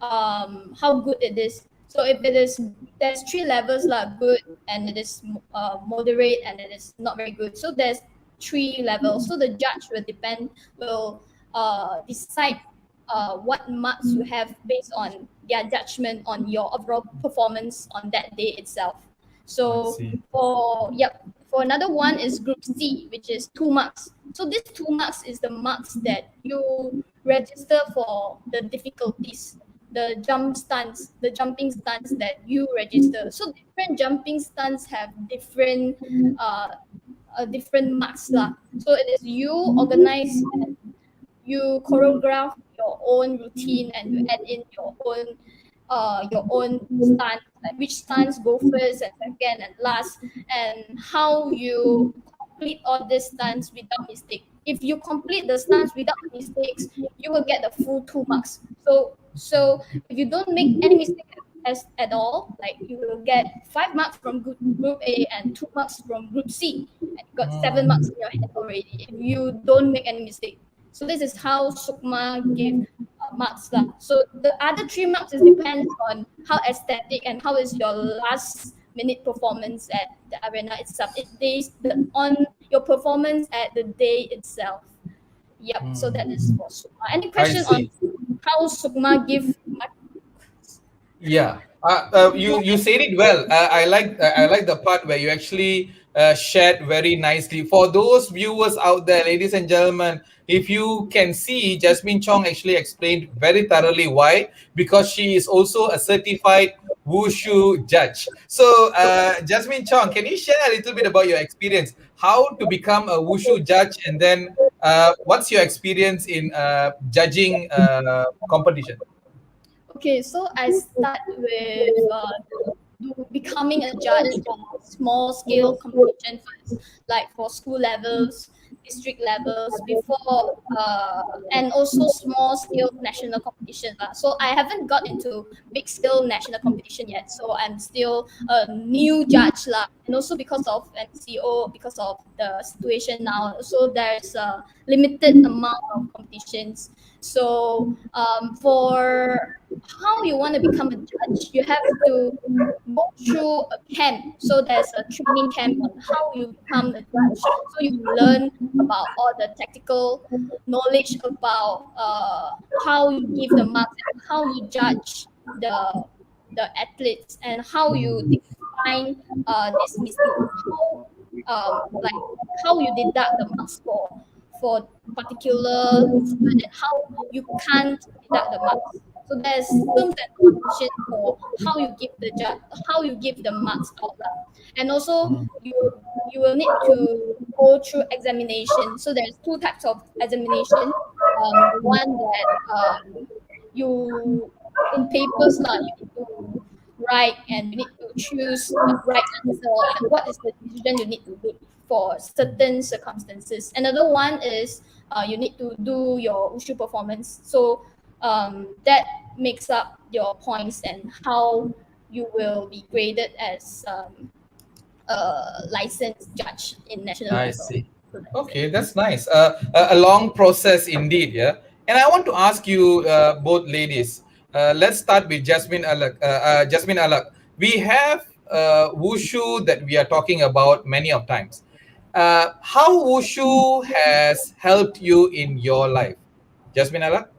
how good it is. So if it is there's three levels lah, good and it is moderate and it is not very good. So there's three levels. So the judge will decide what marks you have based on their judgment on your overall performance on that day itself. I So see. for another one is Group C, which is 2 marks. So this 2 marks is the marks that you register for the difficulties, the jumping stunts that you register. So different jumping stunts have uh, different marks lah. So it is you organize and you choreograph your own routine and you add in your own stance, like which stance go first and second and last, and how you complete all these stunts without mistake. If you complete the stunts without mistakes, you will get the full 2 marks. So if you don't make any mistake at all, like you will get 5 marks from group A and 2 marks from Group C, and you got 7 marks Mm. in your head already if you don't make any mistake. So this is how Sukma give marks lah. So the other 3 marks is depends on how aesthetic and how is your last minute performance at the arena itself. It based on your performance at the day itself. Yep. So that is Mm. for Sukma. Any I question on see. how Sukma give marks? Yeah, you said it well. I like the part where you actually shared very nicely. For those viewers out there, ladies and gentlemen, if you can see, Jasmine Chong actually explained very thoroughly why, because she is also a certified wushu judge. So, Jasmine Chong, can you share a little bit about your experience, how to become a wushu judge, and then what's your experience in judging competition? Okay, so I start with becoming a judge for small scale competition first, like for school levels, district levels, before and also small scale national competition. So I haven't got into big scale national competition yet, so I'm still a new judge lah. And also because of MCO, because of the situation now, so there's a limited amount of competitions. So for how you want to become a judge, you have to go through a camp. So there's a training camp on how you become a judge. So you learn about all the tactical knowledge about how you give the marks and how you judge the the athletes and how you define this mistake, how like how you deduct the marks for particular incident and how you can't deduct the marks. So there's terms and conditions for how you give how you give the marks out lah. And also you will need to go through examination. So there's two types of examination. The one that you in papers lah, you need to write and you need to choose the right answer and what is the decision you need to make for certain circumstances. Another one is you need to do your wushu performance. So that makes up your points and how you will be graded as a licensed judge in national I level. see. Okay, that's nice. A long process indeed, yeah. And I want to ask you, both ladies. Let's start with Jasmine Alak. Jasmine Alak. We have wushu that we are talking about many of times. How wushu has helped you in your life, Jasmine Alak?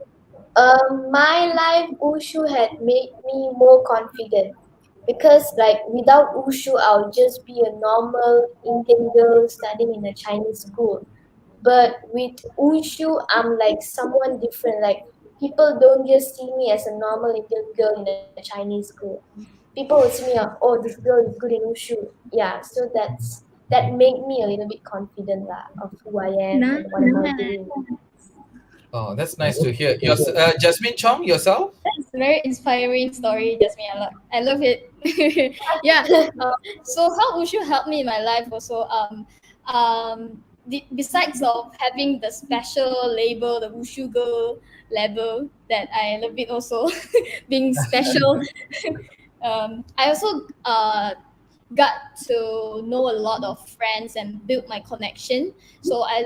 My life Wushu had made me more confident because, like, without Wushu, I'll just be a normal Indian girl studying in a Chinese school. But with Wushu, I'm like someone different. Like, people don't just see me as a normal Indian girl in a Chinese school. People would see me, oh, this girl is good in Wushu. Yeah, so that made me a little bit confident lah, of who I am Nice. and what am I doing. Oh, that's nice to hear. Jasmine Chong, yourself? That's a very inspiring story, Jasmine. I love it. Yeah. So how Ushu helped me in my life also. Besides of having the special label, the Ushu girl label, that I love it also, being special. I also got to know a lot of friends and build my connection. So I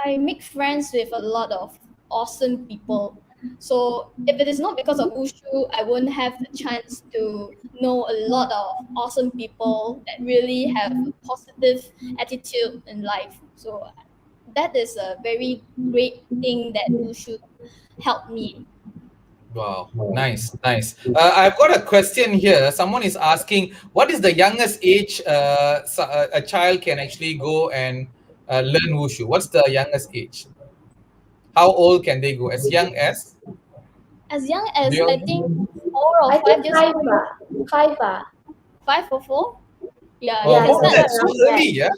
I make friends with a lot of awesome people. So if it is not because of Wushu, I won't have the chance to know a lot of awesome people that really have a positive attitude in life. So that is a very great thing that Wushu helped me. Wow, nice, nice. I've got a question here. Someone is asking, what is the youngest age a child can actually go and learn wushu? What's the youngest age? How old can they go? As young as? As young Do as you I know? think 4 or I think 5 years five, old, ah. Five, ah. 5 or 4. Yeah, they Oh, Yeah, can oh, start. somewhere that's so around that. early, yeah.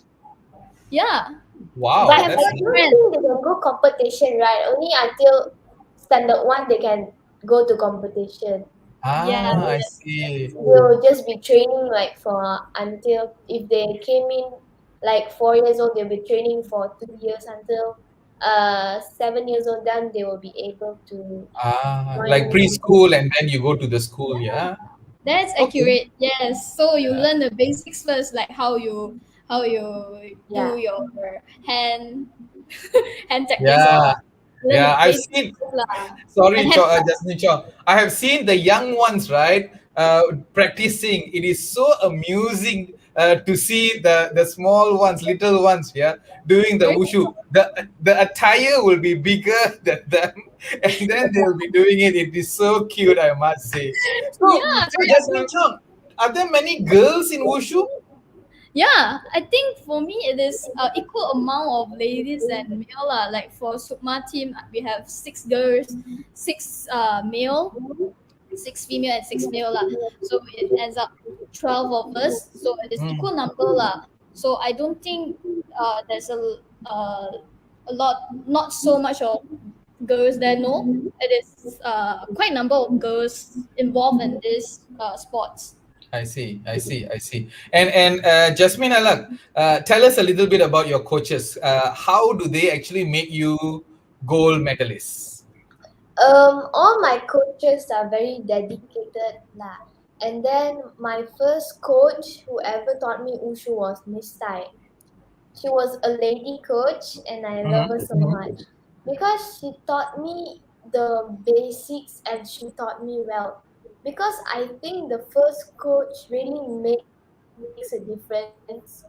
Yeah, I Wow, But have that's I got don't friends. think they can go competition, right? Only until standard one they can go to competition. Yeah, I see. They'll just be training like for until if they came in like 4 years old, they'll be training for 2 years until 7 years old. Then they will be able to Like join. preschool and then you go to the school, yeah. that's Okay. accurate. Yes. So you Yeah, learn the basics first, like how you do Yeah. your hand hand techniques yeah, or learn the yeah. I've basics seen. first lah. Sorry, And hand Jasmine Chong. I have seen the young ones, right, practicing. It is so amusing to see the small ones, little ones, yeah, doing the very wushu. The attire will be bigger than them, and then they'll be doing it. It is so cute, I must say. yeah, So very Jasmine adorable. Chong, are there many girls in wushu? Yeah, I think for me it is equal amount of ladies and male lah. Like for Sukma team, we have 6 girls, 6 male, 6 female and 6 male lah. So it ends up 12 of us. So it is Hmm. equal number lah. So I don't think there's a lot, not so much of girls there. No, it is quite number of girls involved in this sports. I see, I see, I see. And Jasmine Alak, tell us a little bit about your coaches. How do they actually make you gold medalists? All my coaches are very dedicated lah. And then my first coach who ever taught me Wushu was Miss Tai. She was a lady coach and I love her Mhm. so much because she taught me the basics and she taught me well. Because I think the first coach really makes a difference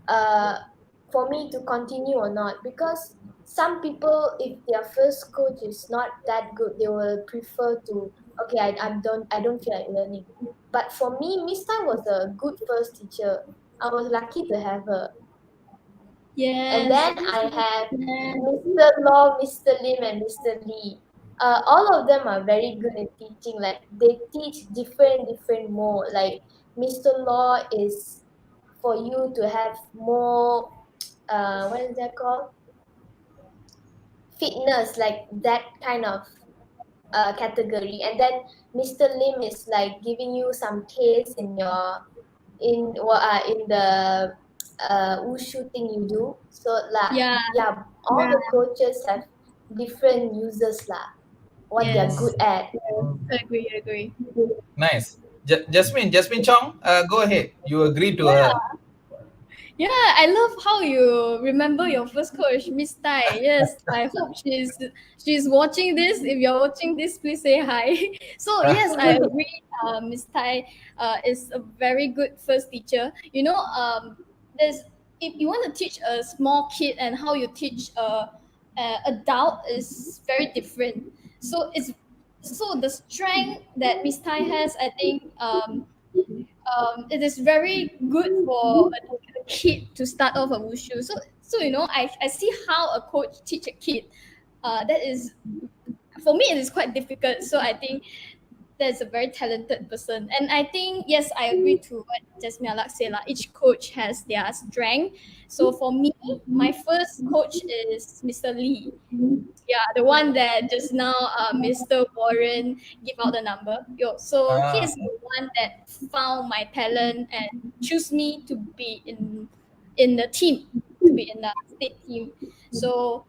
uh, for me to continue or not. Because some people, if their first coach is not that good, they will prefer to, okay, I don't feel like learning. But for me, Miss Tan was a good first teacher. I was lucky to have her. And Yes. then I have Yeah. Mr. Law, Mr. Lim, and Mr. Lee. All of them are very good at teaching. Like they teach different more. Like Mr. Law is for you to have more. What is that called? Fitness, like that kind of category. And then Mr. Lim is like giving you some taste in your in the wushu thing you do. So like Yeah. yeah, all Yeah. the coaches have different uses lah, what they're Yes. good at. Agree. Agree. Nice. Jasmine Chong, go ahead. You agree to Yeah. her. Yeah, I love how you remember your first coach, Miss Tai. Yes, I hope she's watching this. If you're watching this, please say hi. So yes, I agree. Miss Tai is a very good first teacher. There's if you want to teach a small kid and how you teach a adult is very different. So the strength that Miss Tai has, I think. It is very good for a kid to start off a wushu. I see how a coach teach a kid. That is for me it is quite difficult. So I think that's a very talented person. And I think yes, I agree to what Jasmine Alak said. Like, each coach has their strength. So for me, my first coach is Mr. Lee. Yeah, the one that just now Mr. Warren give out the number. So he Ah, is the one that found my talent and choose me to be in the team, to be in the state team. So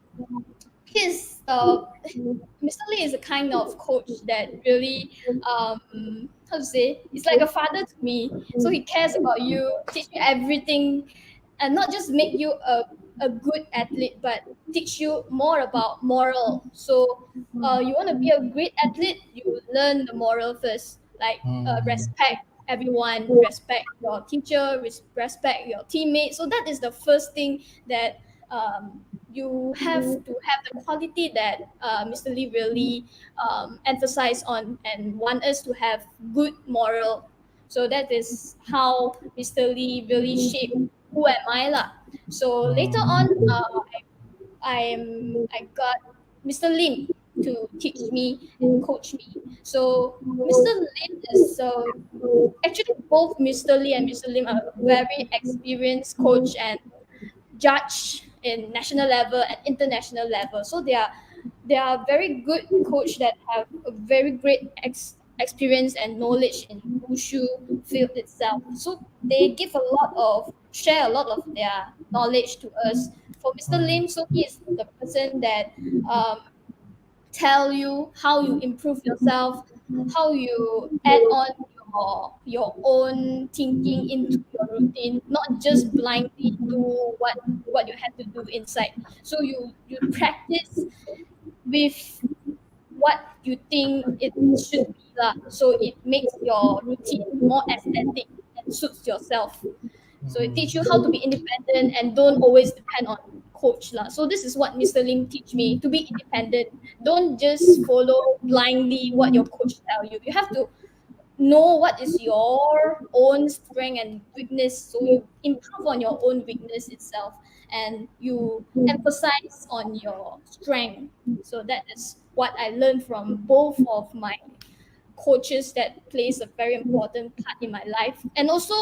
he's Mr. Lee is a kind of coach that really how to say, it's like a father to me. So he cares about you, teach you everything, and not just make you a good athlete, but teach you more about moral. So you want to be a great athlete, you learn the moral first, like mm, respect everyone, respect your teacher, respect your teammates. So that is the first thing that you have to have the quality that Mr. Lee really emphasized on and want us to have good moral. So that is how Mr. Lee really shaped who am I lah. So later on, mm, I got Mr. Lim to teach me and coach me. So Mr. Lim is actually both Mr. Lee and Mr. Lim are very experienced coach and judge in national level and international level. So they are very good coach that have a very great experience and knowledge in wushu field itself. So they give a lot of share a lot of their knowledge to us. For Mr. mm, Lim, so he is the person that um, tell you how you improve yourself, how you add on your own thinking into your routine, not just blindly do what you have to do inside. So you practice with what you think it should be lah. So it makes your routine more aesthetic and suits yourself. So it teach you how to be independent and don't always depend on coach lah. So this is what Mr. Lim teach me, to be independent. Don't just follow blindly what your coach tell you. You have to know what is your own strength and weakness, so you improve on your own weakness itself and you emphasize on your strength. So that is what I learned from both of my coaches that plays a very important part in my life, and also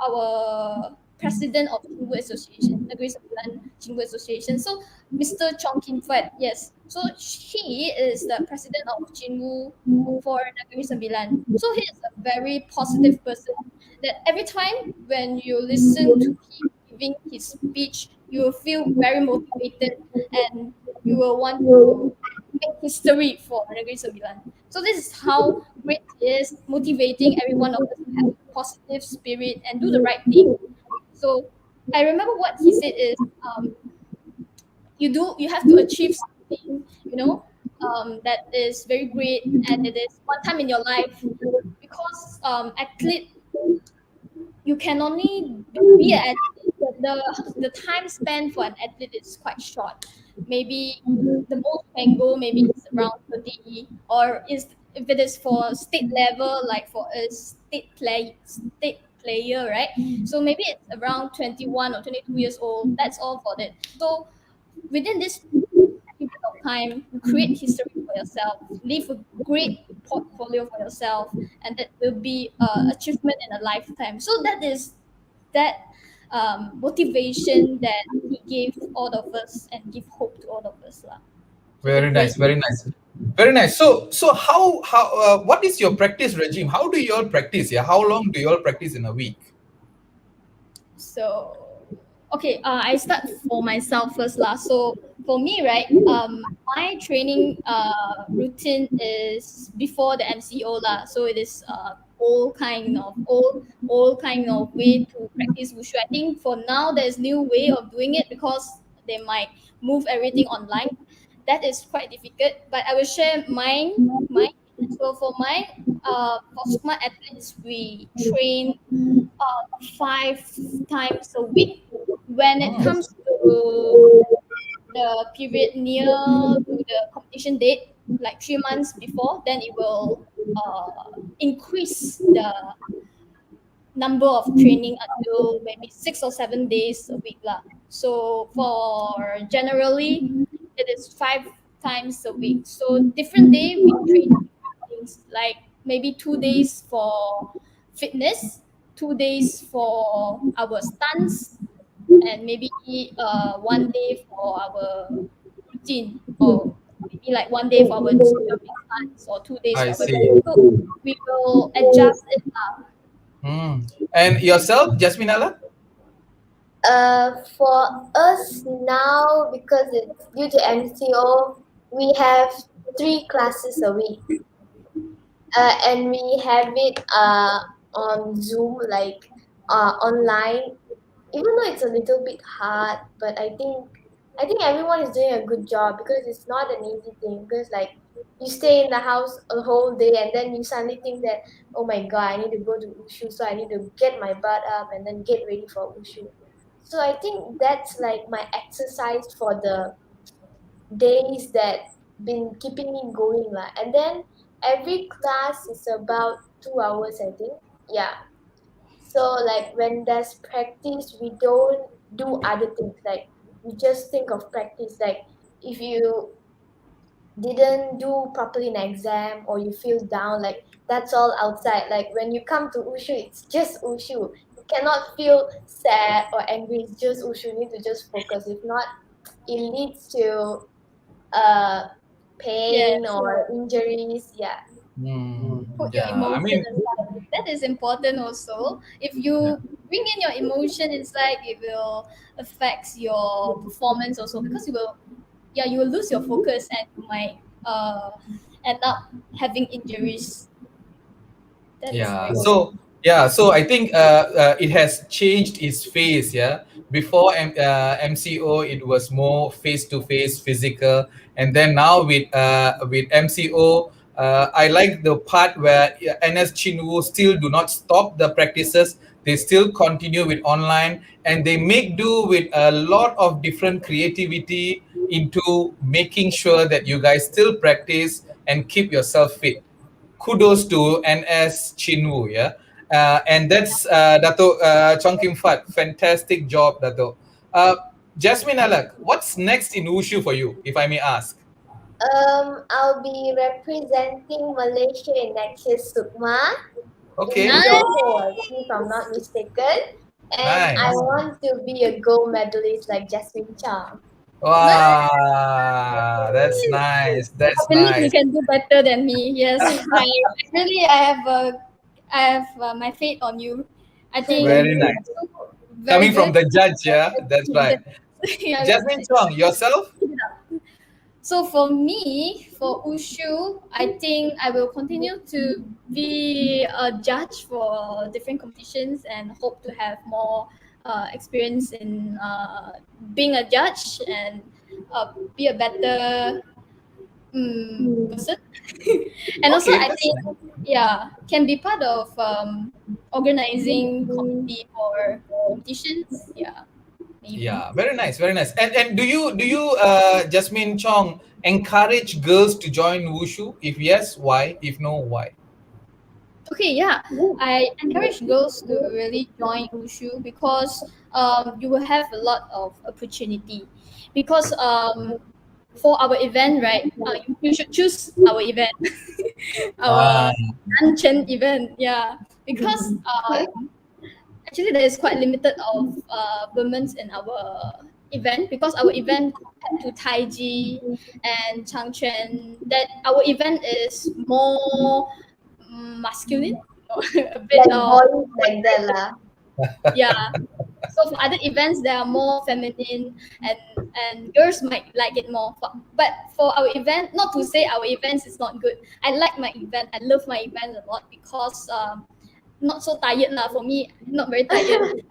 our president of Chingu Association, Negeri Sembilan Chingu Association. So Mr. Chong Kim Fat, yes. So he is the president of Chingu for Negeri Sembilan. So he is a very positive person that every time when you listen to him giving his speech, you will feel very motivated and you will want to make history for Negeri Sembilan. So this is how great he is, motivating every one of us to have a positive spirit and do the right thing. So I remember what he said is, you have to achieve something, that is very great and it is one time in your life, because athlete, you can only be an athlete. The time spent for an athlete is quite short. Maybe the most can go maybe is around 30, or is if it is for state level, like for a state player, right? So maybe it's around 21 or 22 years old. That's all for that. So within this period of time, you create history for yourself, leave a great portfolio for yourself, and that will be achievement in a lifetime. So that is that motivation that he gave all of us and give hope to all of us lah. So the very nice, great. very nice, very nice. So how what is your practice regime? How do you all practice? Yeah, how long do you all practice in a week? So okay, I start for myself first lah. So for me, right, my training routine is before the MCO lah. So it is old kind of way to practice wushu. I think for now there's new way of doing it because they might move everything online. That is quite difficult. But I will share mine. So for mine, for smart athletes, we train 5 times a week. When it Mm, comes to the period near to the competition date, like 3 months before, then it will increase the number of training until maybe 6 or 7 days a week lah. So for generally, it is 5 times a week. So different day we train different things, like maybe 2 days for fitness, 2 days for our stunts, and maybe 1 day for our routine, or maybe like 1 day for our jumping stunts, or 2 days I for our see. so we will adjust it lah. Mm. And yourself, Jasmine Allah? For us now, because it's due to MCO, we have 3 classes a week, and we have it on Zoom, like online. Even though it's a little bit hard, but I think everyone is doing a good job because it's not an easy thing. Because like you stay in the house a whole day and then you suddenly think that, oh my god, I need to go to Ushu, so I need to get my butt up and then get ready for Ushu. So I think that's like my exercise for the days that been keeping me going lah. And then every class is about 2 hours, I think. Yeah. So like when there's practice, we don't do other things. Like we just think of practice. Like if you didn't do properly in exam or you feel down, like that's all outside. Like when you come to Ushu, it's just Ushu. You cannot feel sad or angry. It's just Ushu. You need to just focus. If not, it leads to uh pain Yes, or injuries. Yeah. Mm, put your yeah, I emotion mean, aside. That is important also. If yeah. you bring in your emotion inside, it will affect your performance also, because you will lose your focus, and you might end up having injuries. That is Yeah. very important. So I think it has changed its face. Yeah. Before MCO, it was more face to face, physical, and then now with MCO, I like the part where NS Chinwu still do not stop the practices. They still continue with online, and they make do with a lot of different creativity into making sure that you guys still practice and keep yourself fit. Kudos to NS Chinwu, yeah. And that's Dato Chong Kim Fat. Fantastic job, Dato. Uh, Jasmine Alak, what's next in Wushu for you, if I may ask? I'll be representing Malaysia in next year's Sukma in Okay, Nice. Johor, if I'm not mistaken. And I nice. want to be a gold medalist like Jasmine Chang. Nice. Wow, that's nice. I That's believe you nice. can do better than me. Yes, I have my faith on you. I think Very you nice. will do very Coming from good. the judge, yeah, that's right. Yeah, Jasmine Chong, yourself? so for me, for Ushu, I think I will continue to be a judge for different competitions and hope to have more experience in being a judge, and be a better person. And also, Okay, I that's think, nice. yeah, can be part of organizing committee for competitions. Yeah, maybe. Yeah, very nice, very nice. And do you Jasmine Chong encourage girls to join wushu? If yes, why? If no, why? Okay, yeah, I encourage girls to really join Wushu, because you will have a lot of opportunity. Because for our event, right, you should choose our event, Ah, our Anchen event. Yeah, because actually there is quite limited of women in our event, because our event compared to Taiji and Changchuan, that our event is more masculine, a bit Like of, boys like that lah. yeah. So for other events, they are more feminine, and girls might like it more. But for our event, not to say our events is not good. I like my event. I love my event a lot, because not so tired lah. For me, not very tired.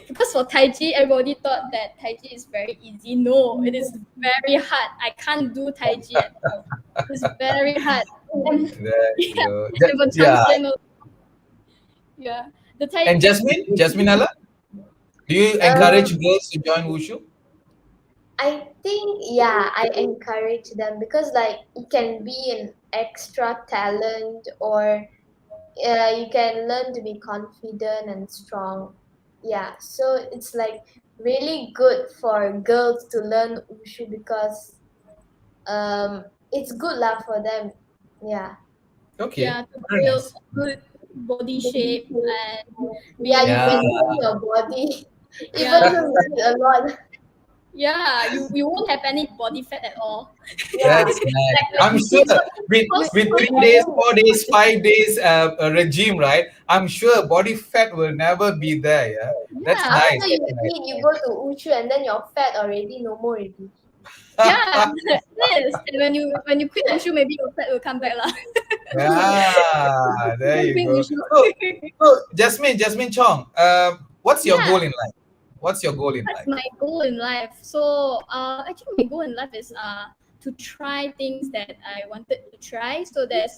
Because for Tai Chi, everybody thought that Tai Chi is very easy. No, it is very hard. I can't do Tai Chi at all. It's very hard. And There you yeah, go. and for Yeah. Changchen, yeah, the Tai And Jasmine Allah, do you Um, encourage girls to join wushu? I think, yeah, I encourage them because like it can be an extra talent, or you can learn to be confident and strong. Yeah, so it's like really good for girls to learn wushu because it's good lah for them. Yeah. Okay, yeah, to very build nice. good body shape and Yeah, being you Yeah, maintain your body even yeah, though you eat a lot. yeah, you won't have any body fat at all. Yeah. that's nice. Like I'm when sure You, with you 3 days, can 4 days, 5 days regime, right? I'm sure body fat will never be there. Yeah, that's yeah, nice. after you That's eat, you go to Uchu and then you're fat already, no more already. yeah, nice. it is. And when you quit wushu, maybe your fat will come back lah. Yeah, there Don't you quit go. wushu. So Jasmine Chong, what's your Yeah, goal in life? What's your goal in what's life? my goal in life? So, actually, my goal in life is to try things that I wanted to try. So there's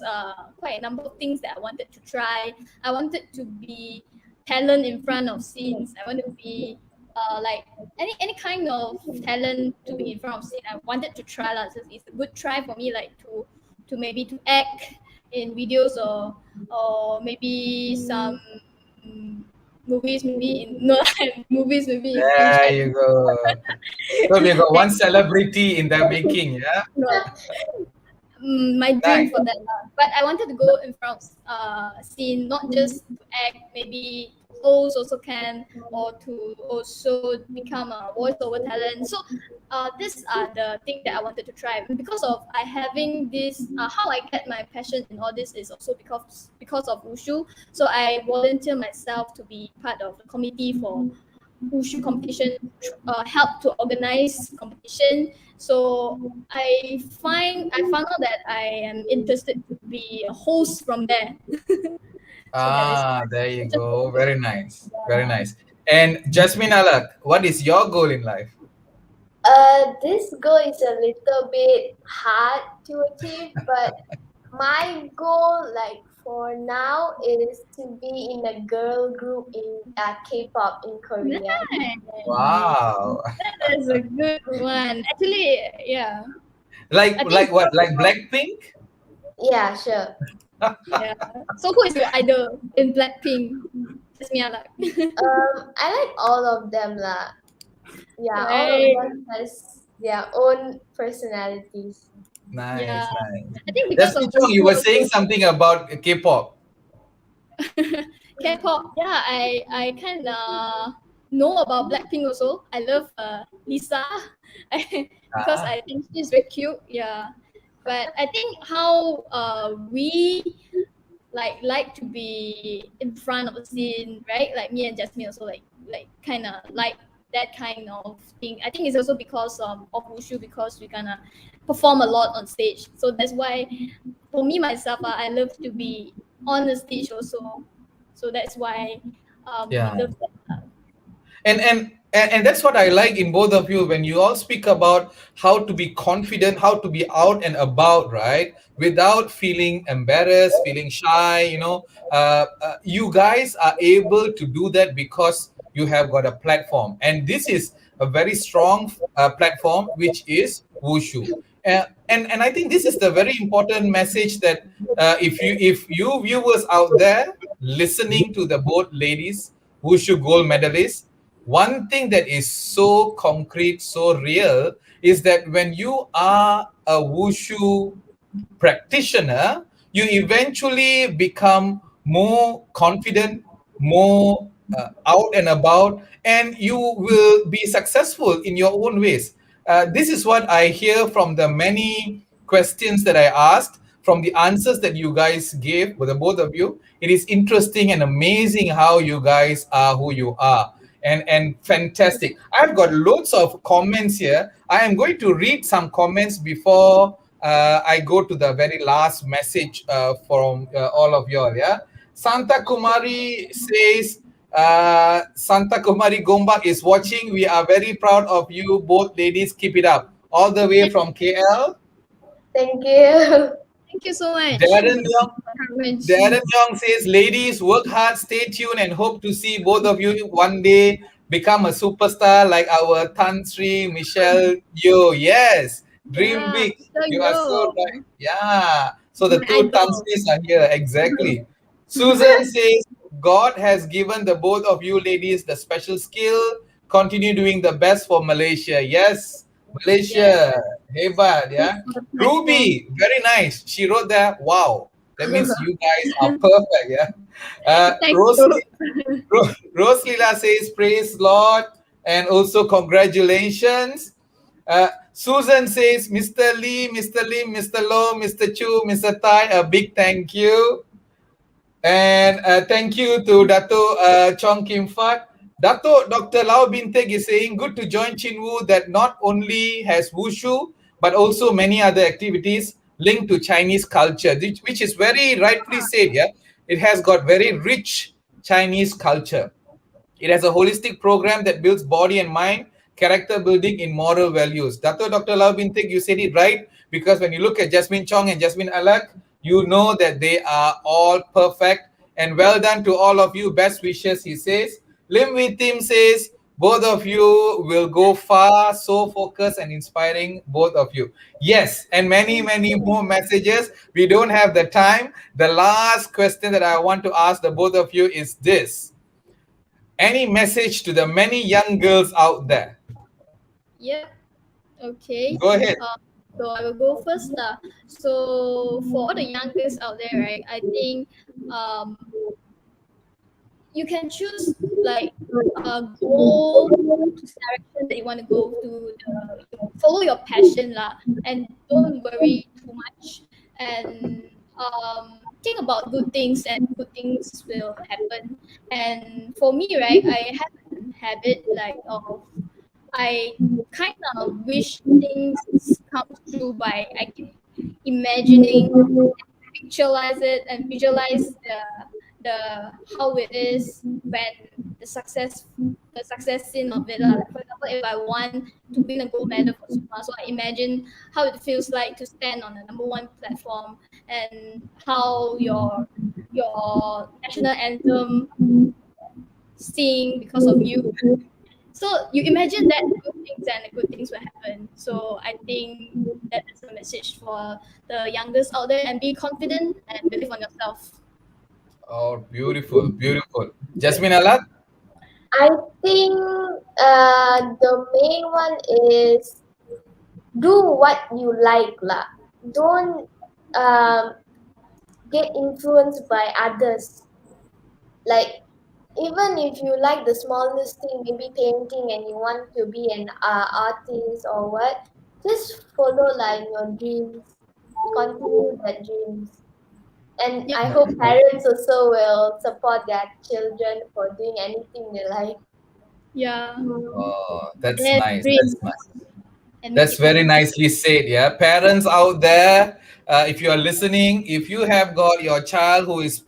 quite a number of things that I wanted to try. I wanted to be talent in front of scenes. I want to be like any kind of talent to be in front of scene. I wanted to try lah. So it's a good try for me, like to maybe to act in videos, or maybe some mm, movies, maybe in no movies, maybe in There China. you go. So we got one celebrity in the making, yeah? No, my dream Nice. for that. But I wanted to go in front of scene, not just to act, maybe to host also can, or to also become a voiceover talent. So these are the things that I wanted to try. Because of I having this, how I get my passion in all this is also because of wushu. So I volunteer myself to be part of the committee for wushu competition, help to organize competition. So I found out that I am interested to be a host from there. So that is Ah, there you just go. Very nice. Very nice. And Jasmine Alak, what is your goal in life? This goal is a little bit hard to achieve, but my goal, like for now, is to be in a girl group in K-pop in Korea. nice. Wow. That is a good one. Actually, yeah. I think Like what? Like Blackpink? Yeah, sure. yeah. So who is your idol in Blackpink? Just me, like. I like all of them lah. Yeah, all of Right. them has their own personalities. Yeah. Nice, nice. I think because Jasmine of Chong, you wushu were saying also. something about K-pop. K-pop, yeah, I kind of know about Blackpink also. I love Lisa, because Ah, I think she's very cute. Yeah, but I think how we like to be in front of a scene, right? Like me and Jasmine also like kind of like that kind of thing. I think it's also because of wushu, because we kind of perform a lot on stage. So that's why for me myself, I love to be on the stage also. So that's why we yeah. love that. And that's what I like in both of you when you all speak about how to be confident, how to be out and about, right? Without feeling embarrassed, feeling shy. You guys are able to do that because you have got a platform, and this is a very strong platform, which is wushu. And I think this is the very important message that if you viewers out there listening to the both ladies wushu gold medalists, one thing that is so concrete, so real, is that when you are a wushu practitioner, you eventually become more confident, more out and about, and you will be successful in your own ways. This is what I hear from the many questions that I asked, from the answers that you guys gave, with the both of you. It is interesting and amazing how you guys are who you are. And fantastic. I've got loads of comments here. I am going to read some comments before I go to the very last message from all of y'all. Yeah. Santa Kumari says, Santa Kumari Gombak is watching. We are very proud of you both ladies. Keep it up. All the way Thank from KL. Thank you. thank you so much. Darren Young, Encourage. Darren Young says, ladies, work hard, stay tuned, and hope to see both of you one day become a superstar like our Tan Sri Michelle Yo. Yes, dream Yeah, big. so You are so yo, right. Yeah. So the my two Tan idol. Sris are here. Exactly. Susan says, God has given the both of you ladies the special skill. Continue doing the best for Malaysia. Yes, Yes, Malaysia. Hebat, thanks yeah. for the platform. Ruby, very nice. She wrote that. Wow. That means you guys are perfect, yeah. Thank you. Rose Lila says, praise Lord, and also congratulations. Susan says, Mr. Lee, Mr. Lim, Mr. Low, Mr. Chu, Mr. Tai, a big thank you. And thank you to Dato Chong Kim Fat. Dato Dr. Lau Binteg is saying, good to join Chinwoo that not only has wushu, but also many other activities linked to Chinese culture, which is very rightly said, yeah. It has got very rich Chinese culture. It has a holistic program that builds body and mind, character building in moral values. Dr. Lau Bintik, you said it right, because when you look at Jasmine Chong and Jasmine Alak, you know that they are all perfect. And well done to all of you. Best wishes, he says. Lim Wee Tim says, both of you will go far, so focused and inspiring, both of you. Yes, and many, many more messages. We don't have the time. The last question that I want to ask the both of you is this: any message to the many young girls out there? Yep. Okay. Go ahead. So I will go first. So for all the youngest out there, right? I think um, you can choose like a goal direction that you want to go to. Follow your passion lah, and don't worry too much. And think about good things, and good things will happen. And for me, right, I have a habit like of I kind of wish things come true by I keep imagining, visualize it, and visualize the how it is when the success scene of it. Like for example, if I want to win a gold medal for Suma, so I imagine how it feels like to stand on the number one platform, and how your national anthem sing because of you. So you imagine that good things and the good things will happen. So I think that is the message for the youngest out there, and be confident and believe on yourself. Oh, beautiful, beautiful. Jasmine Alat? I think the main one is do what you like lah. Don't get influenced by others. Like even if you like the smallest thing, maybe painting, and you want to be an artist or what, just follow like your dreams. Continue that dreams. And Yep. I hope parents also will support their children for doing anything they like. Yeah. Oh, that's Have nice. dreams That's nice. and make That's it very happen. nicely said. Yeah, parents out there, if you are listening, if you have got your child who is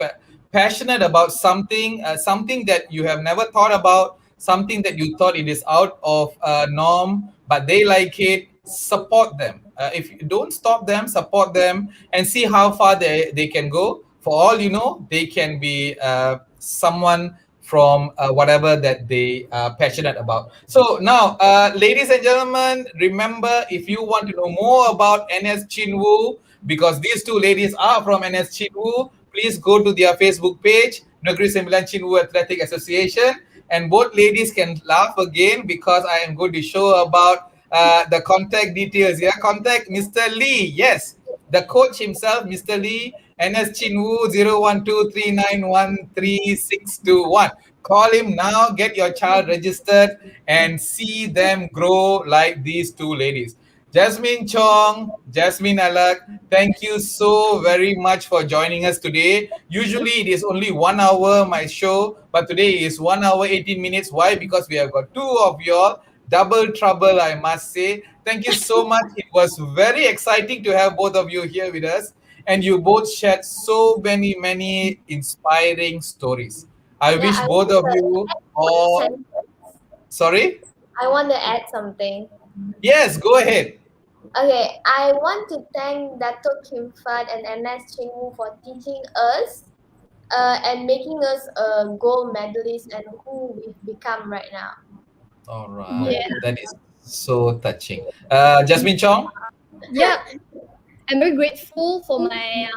passionate about something, something that you have never thought about, something that you thought it is out of norm, but they like it, support them. If you don't stop them, support them, and see how far they can go. For all you know, they can be someone from whatever that they are passionate about. So now, ladies and gentlemen, remember, if you want to know more about NS Chinwoo, because these two ladies are from NS Chinwoo, please go to their Facebook page, Negeri Sembilan Chinwoo Athletic Association, and both ladies can laugh again because I am going to show about the contact details. Yeah, contact Mr. Lee. Yes, the coach himself, Mr. Lee, NS Chinwoo 01239133621. Call him now, get your child registered, and see them grow like these two ladies. Jasmine Chong, Jasmine Alak, thank you so very much for joining us today. Usually it is only 1 hour, my show, but today is 1 hour, 18 minutes. Why? Because we have got two of y'all. double trouble, I must say. Thank you so much. It was very exciting to have both of you here with us, and you both shared so many inspiring stories. I Yeah, wish both of you all. sen- Sorry. I want to add something. Yes, go ahead. Okay, I want to thank Dato Kim Fat and NS Chingu for teaching us and making us a gold medalist and who we've become right now. All right, Yeah. that is so touching. Jasmine Chong. Yeah. I'm very grateful for my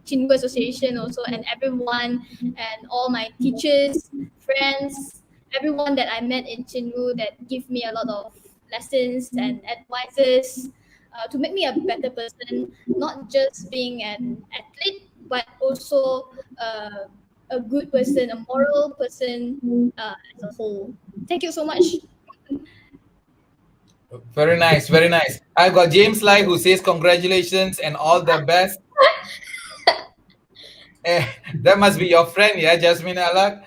Chingu Association also and everyone and all my teachers, friends, everyone that I met in Chingu that give me a lot of lessons and advices to make me a better person, not just being an athlete, but also a good person, a moral person as a whole. Thank you so much. Very nice, very nice. I've got James Lai who says congratulations and all the best. Eh, that must be your friend, yeah, Jasmine Alak.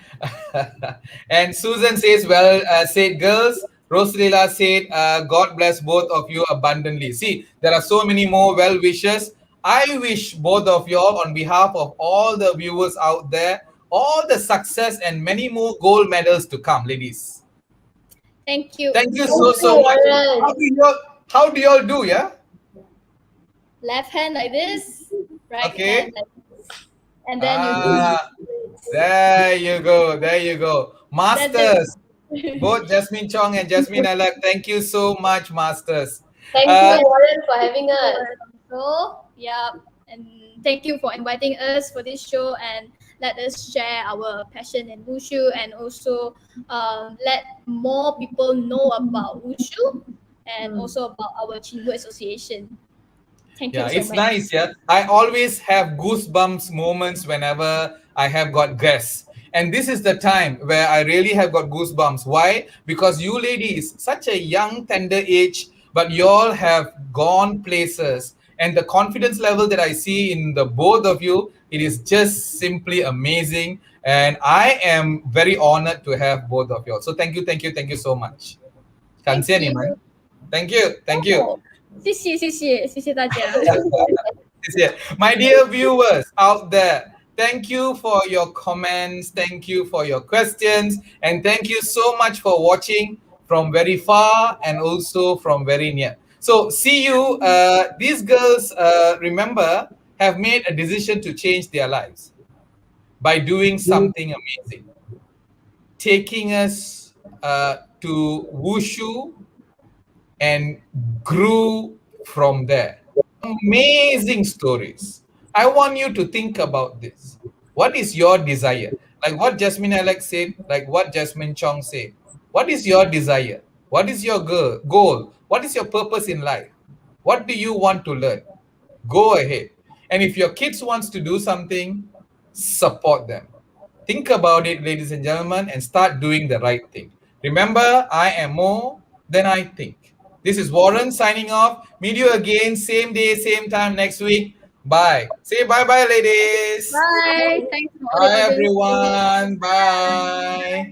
And Susan says, well said, girls. Rosalila said, God bless both of you abundantly. See, there are so many more well wishes. I wish both of you all, on behalf of all the viewers out there, all the success and many more gold medals to come, ladies. Thank you. Thank you Thank so you, much. Warren. How do you all do, yeah? Left hand like this, right hand Okay. like this. And then you do Ah, there you go. There you go. that's it. Masters. Both Jasmine Chong and Jasmine Alak, thank you so much, Masters. Thank you, Uh, Warren, for having Thank you, us. Lorenzo. Yeah, and thank you for inviting us for this show and let us share our passion in wushu and also let more people know about wushu and Hmm. also about our Chingu Association. Thank you Yeah, so it's much. nice. Yeah, I always have goosebumps moments whenever I have got guests, and this is the time where I really have got goosebumps. Why? Because you ladies, such a young, tender age, but you all have gone places, and the confidence level that I see in the both of you, it is just simply amazing. And I am very honored to have both of you all. So thank you so much. 感 Thank 谢你 you. 们. Thank you, thank you. Oh, 谢谢大家。Yeah. My dear viewers out there, thank you for your comments, thank you for your questions, and thank you so much for watching from very far and also from very near. So, see you. These girls, remember, have made a decision to change their lives by doing something amazing, taking us to Wushu and grew from there. Amazing stories. I want you to think about this. What is your desire? Like what Jasmine Alex said, like what Jasmine Chong said. What is your desire? What is your goal? What is your purpose in life? What do you want to learn? Go ahead. And if your kids wants to do something, support them. Think about it, ladies and gentlemen, and start doing the right thing. Remember, I am more than I think. This is Warren signing off. Meet you again, same day, same time next week. Bye. Say bye bye, ladies. Bye. Thanks for all the Bye, audience. everyone. Bye.